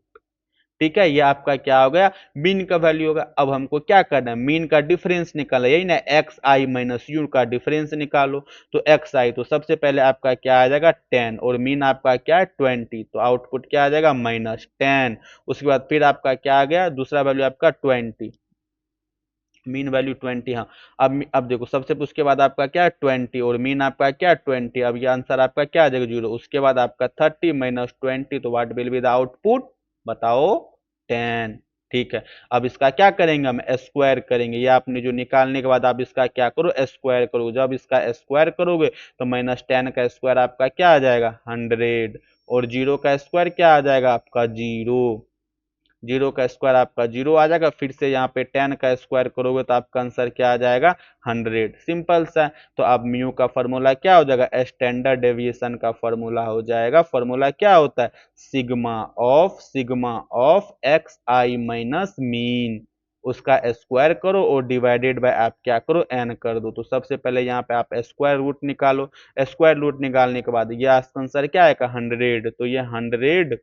ठीक है, ये आपका क्या हो गया मीन का वैल्यू होगा। अब हमको क्या करना है मीन का डिफरेंस निकालना, यही ना एक्स आई माइनस यू का डिफरेंस निकालो। तो एक्स आई तो सबसे पहले आपका क्या आ जाएगा 10, और मीन आपका क्या है 20, तो आउटपुट क्या आ जाएगा -10। उसके बाद फिर आपका क्या आ गया दूसरा वैल्यू आपका 20, मीन वैल्यू 20, हाँ। अब देखो सबसे उसके बाद आपका क्या है 20, और मीन आपका क्या है 20, अब ये आंसर आपका क्या आ जाएगा 0। उसके बाद आपका 30 माइनस 20, तो what will be the output बताओ 10। ठीक है, अब इसका क्या करेंगे हम स्क्वायर करेंगे, ये आपने जो निकालने के बाद आप इसका क्या करो स्क्वायर करो, जब इसका स्क्वायर करोगे तो -10 का स्क्वायर आपका क्या आ जाएगा 100, और जीरो का स्क्वायर क्या आ जाएगा आपका जीरो, जीरो का स्क्वायर आपका जीरो आ जाएगा। फिर से यहाँ पे 10 का स्क्वायर करोगे तो आपका आंसर क्या आ जाएगा 100, सिंपल सा। तो अब म्यू का फॉर्मूला क्या हो जाएगा, स्टैंडर्ड डेविएशन का फॉर्मूला हो जाएगा, फॉर्मूला क्या होता है sigma of x I minus mean, उसका स्क्वायर करो और डिवाइडेड बाय आप क्या करो एन कर दो। तो सबसे पहले यहाँ पे आप स्क्वायर रूट निकालो, स्क्वायर रूट निकालने के बाद ये आंसर क्या आएगा 100, तो ये 100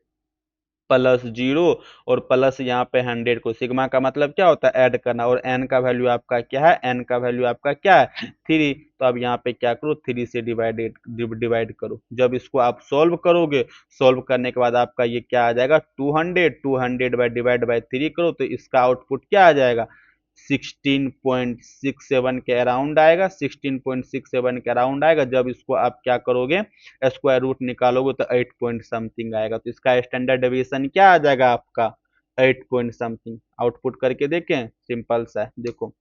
प्लस जीरो और प्लस यहाँ पे 100 को, सिग्मा का मतलब क्या होता है ऐड करना, और एन का वैल्यू आपका क्या है, एन का वैल्यू आपका क्या है 3, तो अब यहाँ पे क्या करो 3 से डिवाइड करो। जब इसको आप सॉल्व करोगे, सॉल्व करने के बाद आपका ये क्या आ जाएगा 200 बाई डिवाइड बाई 3 करो, तो इसका आउटपुट क्या आ जाएगा 16.67 के अराउंड आएगा, 16.67 के अराउंड आएगा। जब इसको आप क्या करोगे स्क्वायर रूट निकालोगे तो 8 पॉइंट समथिंग आएगा, तो इसका स्टैंडर्ड डेविएशन क्या आ जाएगा आपका 8 पॉइंट समथिंग। आउटपुट करके देखें सिंपल सा है, देखो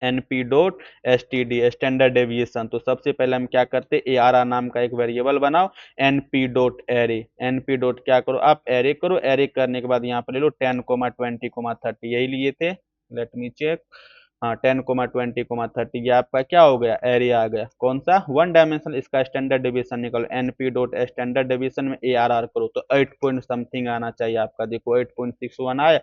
NP dot STD standard deviation. तो सबसे पहले हम क्या करते हैं, ए आर आर नाम का एक वेरिएबल बनाओ, NP dot array, NP dot क्या करो आप एरे करो, एरे करने के बाद यहाँ पर ले लो 10, 20, 30, यही लिए थे, लेट मी चेक, हाँ 10, 20, 30, ये आपका क्या हो गया, एरे आ गया, कौन सा, वन डायमेंशन, इसका स्टैंडर्ड डेविएशन निकालो, एनपी डॉट स्टैंडर्ड डेविएशन में ए आर आर करो तो 8 पॉइंट समथिंग आना चाहिए आपका, देखो 8.61 आया,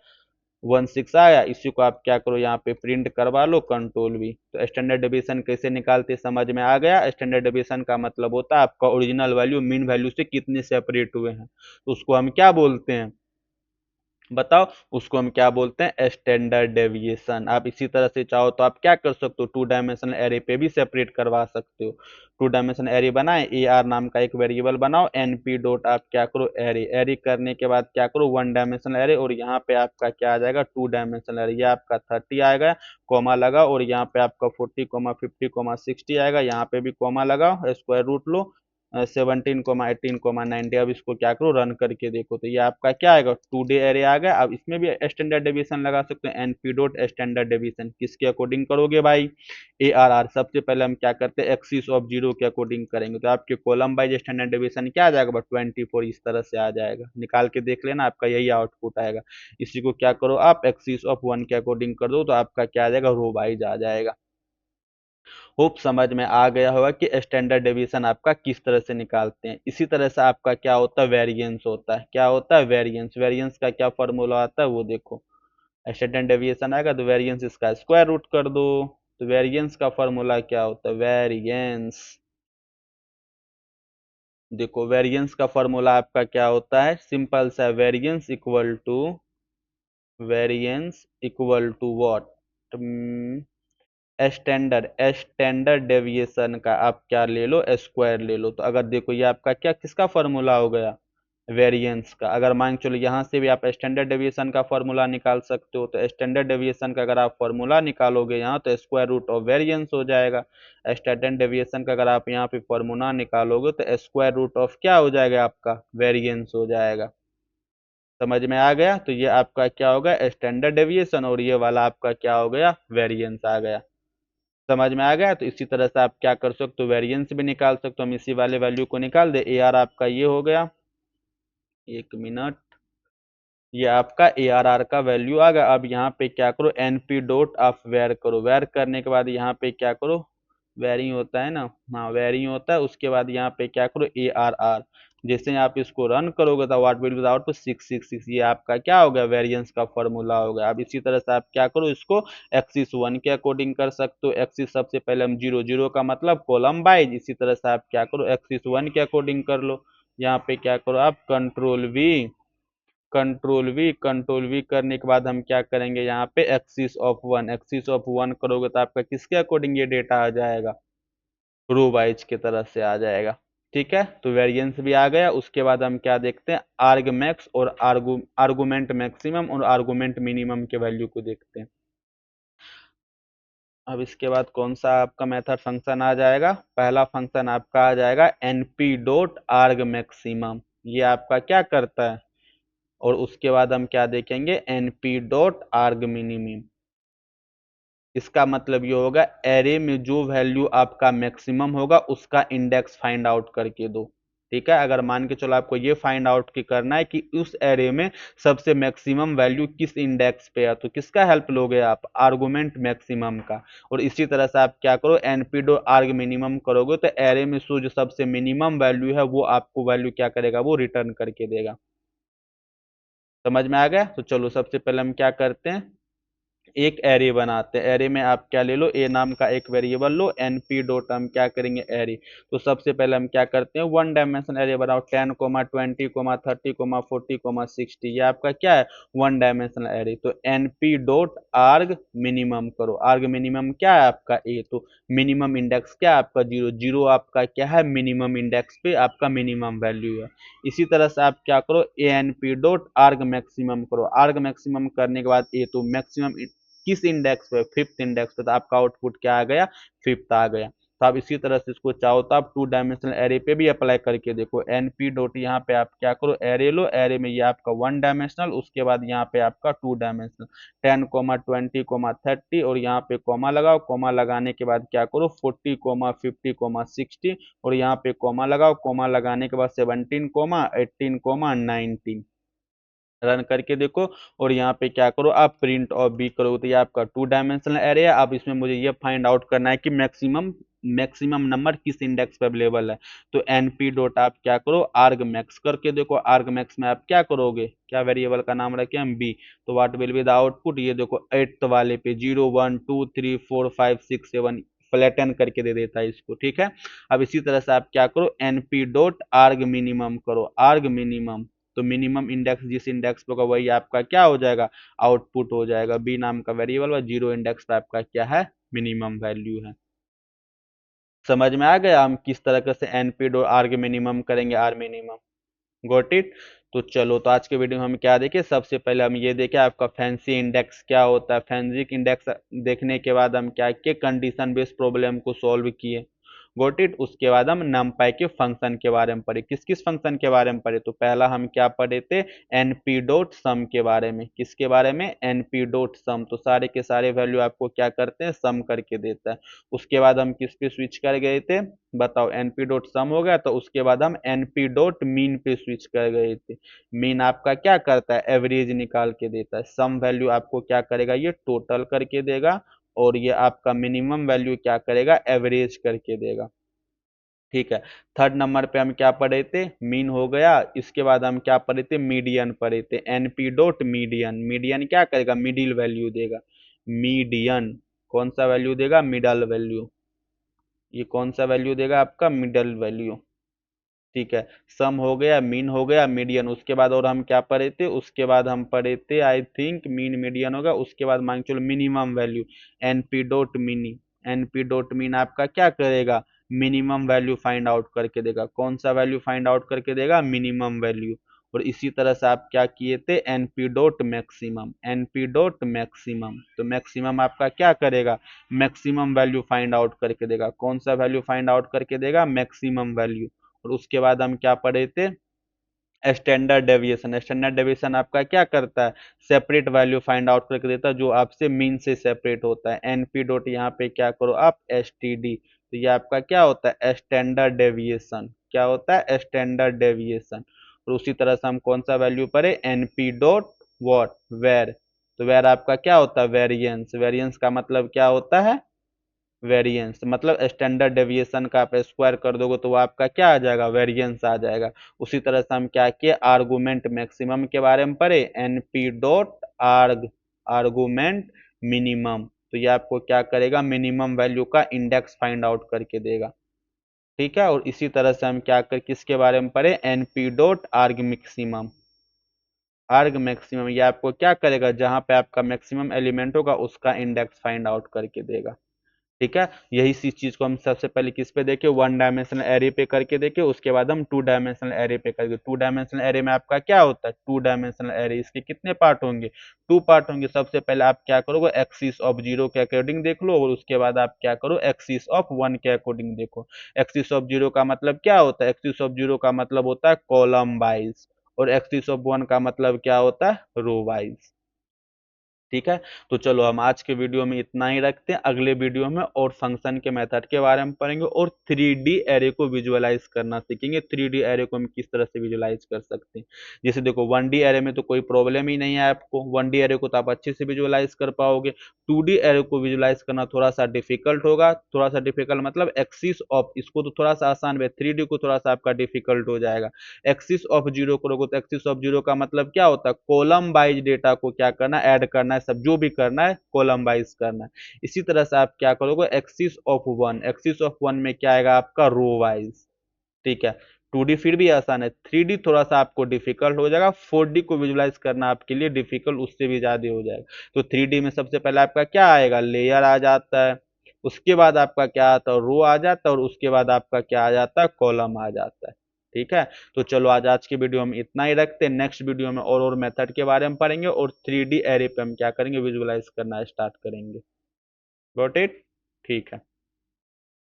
16 आया, इसी को आप क्या करो यहाँ पे प्रिंट करवा लो, कंट्रोल वी। तो स्टैंडर्ड डेविएशन कैसे निकालते समझ में आ गया। स्टैंडर्ड डेविएशन का मतलब होता है आपका ओरिजिनल वैल्यू मीन वैल्यू से कितने सेपरेट हुए हैं, तो उसको हम क्या बोलते हैं, बताओ, उसको हम क्या बोलते हैं, स्टैंडर्ड डेविएशन। आप इसी तरह से चाहो तो आप क्या कर सकते हो, टू डायमेंशनल एरे पे भी सेपरेट करवा सकते हो। टू डायमेंशनल एरे बनाए, ए आर नाम का एक वेरिएबल बनाओ, एनपी डॉट आप क्या करो एरे, एरे करने के बाद क्या करो वन डायमेंशनल एरे, और यहाँ पे आपका क्या आ जाएगा, टू डायमेंशनल एरे, ये आपका 30 आएगा, कॉमा लगा, और यहाँ पे आपका 40, 50, 60 आएगा, यहाँ पे भी कॉमा लगाओ, स्क्वायर रूट लो, 17, 18, 90, अब इसको क्या करो रन करके देखो, तो ये आपका क्या आएगा, टू डे एरे आ गया। अब इसमें भी स्टैंडर्ड डेविएशन लगा सकते हैं, एनपी डॉट स्टैंडर्ड डेविएशन किसके अकॉर्डिंग करोगे भाई, ए आर आर। सबसे पहले हम क्या करते हैं, एक्सिस ऑफ जीरो के अकॉर्डिंग करेंगे, तो आपके कॉलम वाइज स्टैंडर्ड डेविएशन क्या आ जाएगा, 24, इस तरह से आ जाएगा, निकाल के देख लेना, आपका यही आउटपुट आएगा। इसी को क्या करो आप एक्सिस ऑफ वन के अकॉर्डिंग कर दो, तो आपका क्या आ जाएगा, रो वाइज आ जाएगा। होप समझ में आ गया होगा कि स्टैंडर्ड डेविएशन आपका किस तरह से निकालते हैं। इसी तरह से आपका क्या होता है, वेरिएंस होता है, क्या होता है वेरिएंस, वेरिएंस का क्या फॉर्मूला आता है वो देखो, स्टैंडर्ड डेविएशन आएगा तो वेरिएंस इसका स्क्वायर रूट कर दो, तो वेरिएंस का फॉर्मूला क्या होता है, वेरिएंस, देखो वेरिएंस का फॉर्मूला आपका क्या होता है, सिंपल सा, variance equal to what, standard deviation का आप क्या ले लो, स्क्वायर ले लो। तो अगर देखो ये आपका क्या किसका फॉर्मूला हो गया, वेरिएंस का। अगर मान चलो यहाँ से भी आप स्टैंडर्ड डेविएशन का फॉर्मूला निकाल सकते हो, तो स्टैंडर्ड डेविएशन का अगर आप फॉर्मूला निकालोगे यहाँ, तो स्क्वायर रूट ऑफ वेरिएंस हो जाएगा। स्टैंडर्ड डेविएशन का अगर आप यहाँ पे फॉर्मूला निकालोगे तो स्क्वायर रूट ऑफ क्या हो जाएगा, आपका वेरिएंस हो जाएगा। समझ में आ गया, तो ये आपका क्या होगा, स्टैंडर्ड डेविएशन, और ये वाला आपका क्या हो गया, वेरिएंस आ गया। समझ में आ गया, तो इसी तरह से आप क्या कर सकते हो, वेरिएंस भी निकाल सकते हो, हम इसी वाले वैल्यू को निकाल दे, ए आर आपका ये हो गया, एक मिनट, ये आपका ए आर आर का वैल्यू आ गया। अब यहाँ पे क्या करो, एनपी डॉट आप वेर करो, वेर करने के बाद यहाँ पे क्या करो, वेरिंग होता है ना, हाँ वेरिंग होता है, उसके बाद यहाँ पे क्या करो, ए आर आर, जैसे आप इसको रन करोगे तो what will be the output 666, ये आपका क्या हो गया, वेरिएंस का फॉर्मूला हो गया। अब इसी तरह से आप क्या करो, इसको एक्सिस वन के अकॉर्डिंग कर सकते हो, एक्सिस सबसे पहले हम जीरो, जीरो का मतलब कॉलम वाइज, इसी तरह से आप क्या करो, एक्सिस वन के अकॉर्डिंग कर लो, यहाँ पे क्या करो आप कंट्रोल वी, कंट्रोल वी करने के बाद हम क्या करेंगे, यहाँ पे axis of one, axis of one करोगे तो आपका किसके अकॉर्डिंग ये डेटा आ जाएगा, रो वाइज की तरह से आ जाएगा। ठीक है, तो वेरिएंस भी आ गया। उसके बाद हम क्या देखते हैं, आर्ग मैक्स और आर्गुमेंट मैक्सिमम और आर्गुमेंट मिनिमम के वैल्यू को देखते हैं। अब इसके बाद कौन सा आपका मेथड फंक्शन आ जाएगा, पहला फंक्शन आपका आ जाएगा एनपी डॉट आर्ग मैक्सिमम, ये आपका क्या करता है, और उसके बाद हम क्या देखेंगे, एनपी डॉट आर्ग मिनिमम। इसका मतलब ये होगा एरे में जो वैल्यू आपका मैक्सिमम होगा उसका इंडेक्स फाइंड आउट करके दो। ठीक है, अगर मान के चलो आपको ये फाइंड आउट की करना है कि उस एरे में सबसे मैक्सिमम वैल्यू किस इंडेक्स पे है, तो किसका हेल्प लोगे आप, आर्गुमेंट मैक्सिमम का। और इसी तरह से आप क्या करो, एनपीडो आर्ग मिनिमम करोगे तो एरे में जो सबसे मिनिमम वैल्यू है वो आपको वैल्यू क्या करेगा, वो रिटर्न करके देगा। समझ में आ गया, तो चलो सबसे पहले हम क्या करते हैं, एक एरे बनाते हैं। एरे में आप क्या ले लो, ए नाम का एक वेरिएबल लो, एनपी डॉट हम क्या करेंगे एरे। तो सबसे पहले हम क्या करते हैं, वन डायमेंशन एरे बनाओ, 10, 20, 30, 40, 60, ये आपका क्या है, वन डायमेंशनल एरे। तो एनपी डॉट आर्ग मिनिमम करो, आर्ग मिनिमम क्या है आपका ए, तो मिनिमम इंडेक्स क्या है आपका, जीरो, जीरो आपका क्या है, मिनिमम इंडेक्स पे आपका मिनिमम वैल्यू है। इसी तरह से आप क्या करो, A N P dot आर्ग maximum करो, आर्ग मैक्सिमम करने के बाद ए, तो मैक्सिमम किस इंडेक्स पे, फिफ्थ इंडेक्स पे, तो आपका आउटपुट क्या आ गया, फिफ्थ आ गया। तो आप इसी तरह से इसको चाहो तो आप 2 डायमेंशनल एरे पे भी अप्लाई करके देखो। np डॉट यहाँ पे आप क्या करो, एरे लो, एरे में ये आपका 1 डायमेंशनल, उसके बाद यहाँ पे आपका 2 डायमेंशनल, 10, 20, 30 और यहाँ पे कॉमा लगाओ, कॉमा लगाने के बाद क्या करो 40, 50, 60 और यहाँ पे कॉमा लगाओ, कॉमा लगाने के बाद 17, 18, 19 रन करके देखो। और यहाँ पे क्या करो आप प्रिंट ऑफ बी करो, तो ये आपका 2 डायमेंशनल एरे है। अब इसमें मुझे ये फाइंड आउट करना है कि मैक्सिमम मैक्सिमम नंबर किस इंडेक्स पे अवेलेबल है। तो np डॉट आप क्या करो आर्ग मैक्स करके देखो। आर्ग मैक्स में आप क्या करोगे, क्या वेरिएबल का नाम रखे हम बी, तो what will be the output, ये देखो 8th वाले पे 0, 1, 2, 3, 4, 5, 6, 7 फ्लैटन करके दे देता है इसको, ठीक है। अब इसी तरह से आप क्या करो np डॉट आर्ग मिनिमम करो, आर्ग मिनिमम, तो मिनिमम इंडेक्स जिस इंडेक्स पे होगा वही आपका क्या हो जाएगा, आउटपुट हो जाएगा। बी नाम का वेरिएबल व 0 इंडेक्स पे आपका क्या है, मिनिमम वैल्यू है। समझ में आ गया हम किस तरह से np डॉट आर्ग मिनिमम करेंगे, आर मिनिमम। Got it. तो चलो, तो आज के वीडियो में हम क्या देखें, सबसे पहले हम ये देखें आपका फैंसी इंडेक्स क्या होता है। फैंसी इंडेक्स देखने के बाद हम क्या किए, कंडीशन बेस्ड प्रॉब्लम को सॉल्व किए। Got it. उसके बाद हम नमपाई के फंक्शन के बारे में पढ़े। किस किस फंक्शन के बारे में पढ़े, तो पहला हम क्या पढ़े थे, np डॉट सम के बारे में। किसके बारे में, np डॉट सम, तो सारे के सारे वैल्यू आपको क्या करते हैं, सम करके देता है। उसके बाद हम किस पे स्विच कर गए थे, बताओ, np डॉट सम हो गया, तो उसके बाद हम np डॉट मीन पे स्विच कर गए थे। मीन आपका क्या करता है, एवरेज निकाल के देता है। सम वैल्यू आपको क्या करेगा, ये टोटल करके देगा। और ये आपका मिनिमम वैल्यू क्या करेगा, एवरेज करके देगा, ठीक है। थर्ड नंबर पे हम क्या पढ़े थे, मीन हो गया। इसके बाद हम क्या पढ़े थे, मीडियन पढ़े थे। np डॉट मीडियन, मीडियन क्या करेगा, मिडिल वैल्यू देगा। मीडियन कौन सा वैल्यू देगा, मिडल वैल्यू। ये कौन सा वैल्यू देगा, आपका मिडल वैल्यू, ठीक है। सम हो गया, मीन हो गया, मीडियन। उसके बाद और हम क्या पढ़े थे, उसके बाद हम पढ़े थे आई थिंक मीन मीडियन होगा। उसके बाद मान के चलो minimum value, np dot mini, np dot mean आपका क्या करेगा, मिनिमम वैल्यू फाइंड आउट करके देगा। कौन सा वैल्यू फाइंड आउट करके देगा, मिनिमम वैल्यू। और इसी तरह से आप क्या किए थे, np dot maximum, np dot maximum, तो मैक्सिमम आपका क्या करेगा, मैक्सिमम वैल्यू फाइंड आउट करके देगा। कौन सा वैल्यू फाइंड आउट करके देगा, मैक्सिमम वैल्यू। और उसके बाद हम क्या पढ़े थे, स्टैंडर्ड डेविएशन। स्टैंडर्ड डेविएशन आपका क्या करता है, सेपरेट वैल्यू फाइंड आउट करके देता है, जो आपसे मीन से सेपरेट होता है। np डॉट यहाँ पे क्या करो आप, std, तो ये आपका क्या होता है, स्टैंडर्ड डेविएशन। क्या होता है, स्टैंडर्ड डेविएशन। और उसी तरह से हम कौन सा वैल्यू पढ़े, np डॉट वॉट, वेर, तो वेर आपका क्या होता है, वेरिएंस। वेरिएंस का मतलब क्या होता है, वेरिएंस मतलब स्टैंडर्ड डेविएशन का आप स्क्वायर कर दोगे तो वो आपका क्या आ जाएगा, वेरिएंस आ जाएगा। उसी तरह से हम क्या किए, आर्गुमेंट मैक्सिमम के बारे में पढ़े, np डॉट आर्ग, आर्गुमेंट मिनिमम, तो ये आपको क्या करेगा, मिनिमम वैल्यू का इंडेक्स फाइंड आउट करके देगा, ठीक है। और इसी तरह से हम क्या कर किसके बारे में पढ़े, np डॉट आर्ग मैक्सिमम, आर्ग मैक्सिमम ये आपको क्या करेगा, जहां पे आपका मैक्सिमम एलिमेंट होगा उसका इंडेक्स फाइंड आउट करके देगा, ठीक है। यही सी चीज को हम सबसे पहले किस पे देखे, 1 डायमेंशनल एरे पे करके देखे। उसके बाद हम 2 डायमेंशनल एरे पे करके, 2 डायमेंशनल एरे में आपका क्या होता है, 2 डायमेंशनल एरे, इसके कितने पार्ट होंगे, 2 पार्ट होंगे। सबसे पहले आप क्या करोगे, एक्सिस ऑफ 0 के अकॉर्डिंग देख लो, और उसके बाद आप क्या करो, एक्सिस ऑफ 1 के अकॉर्डिंग देखो। एक्सिस ऑफ 0 का मतलब क्या होता है, एक्सिस ऑफ 0 का मतलब होता है कॉलम वाइज, और एक्सिस ऑफ 1 का मतलब क्या होता है, रो वाइज, ठीक है। तो चलो हम आज के वीडियो में इतना ही रखते हैं। अगले वीडियो में और फंक्शन के मेथड के बारे में पढ़ेंगे, और 3D एरे को विजुअलाइज करना सीखेंगे। 3D एरे को हम किस तरह से विजुअलाइज कर सकते हैं, जैसे देखो 1D एरे में तो कोई प्रॉब्लम ही नहीं है आपको, 1D एरे को तो आप अच्छे से विजुअलाइज कर पाओगे। 2D एरे को विजुअलाइज करना थोड़ा सा डिफिकल्ट होगा, थोड़ा सा डिफिकल्ट मतलब एक्सिस ऑफ, इसको तो थोड़ा सा आसान है, 3D को थोड़ा सा आपका डिफिकल्ट हो जाएगा। एक्सिस ऑफ 0 करोगे तो एक्सिस ऑफ 0 का मतलब क्या होता है, कॉलम वाइज डेटा को क्या करना है, ऐड करना है, सब जो भी करना है कॉलम वाइज करना है। इसी तरह से आप क्या करोगे, एक्सिस ऑफ 1, एक्सिस ऑफ 1 में क्या आएगा आपका, रो वाइज, ठीक है। 2D फिर भी आसान है, 3D थोड़ा सा आपको डिफिकल्ट हो जाएगा, 4D को विजुलाइज करना आपके लिए डिफिकल्ट उससे भी ज्यादा हो जाएगा। तो 3D में सबसे पहले आपका क्या आएगा, लेयर आ जाता है, उसके बाद आपका क्या आता है, रो आ जाता है, और उसके बाद आपका क्या आ जाता है, कॉलम आ जाता है, ठीक है। तो चलो आज आज की वीडियो हम इतना ही रखते हैं। नेक्स्ट वीडियो में और मेथड के बारे में पढ़ेंगे, और 3D एरे पे हम क्या करेंगे, विजुअलाइज करना स्टार्ट करेंगे। गॉट इट, ठीक है।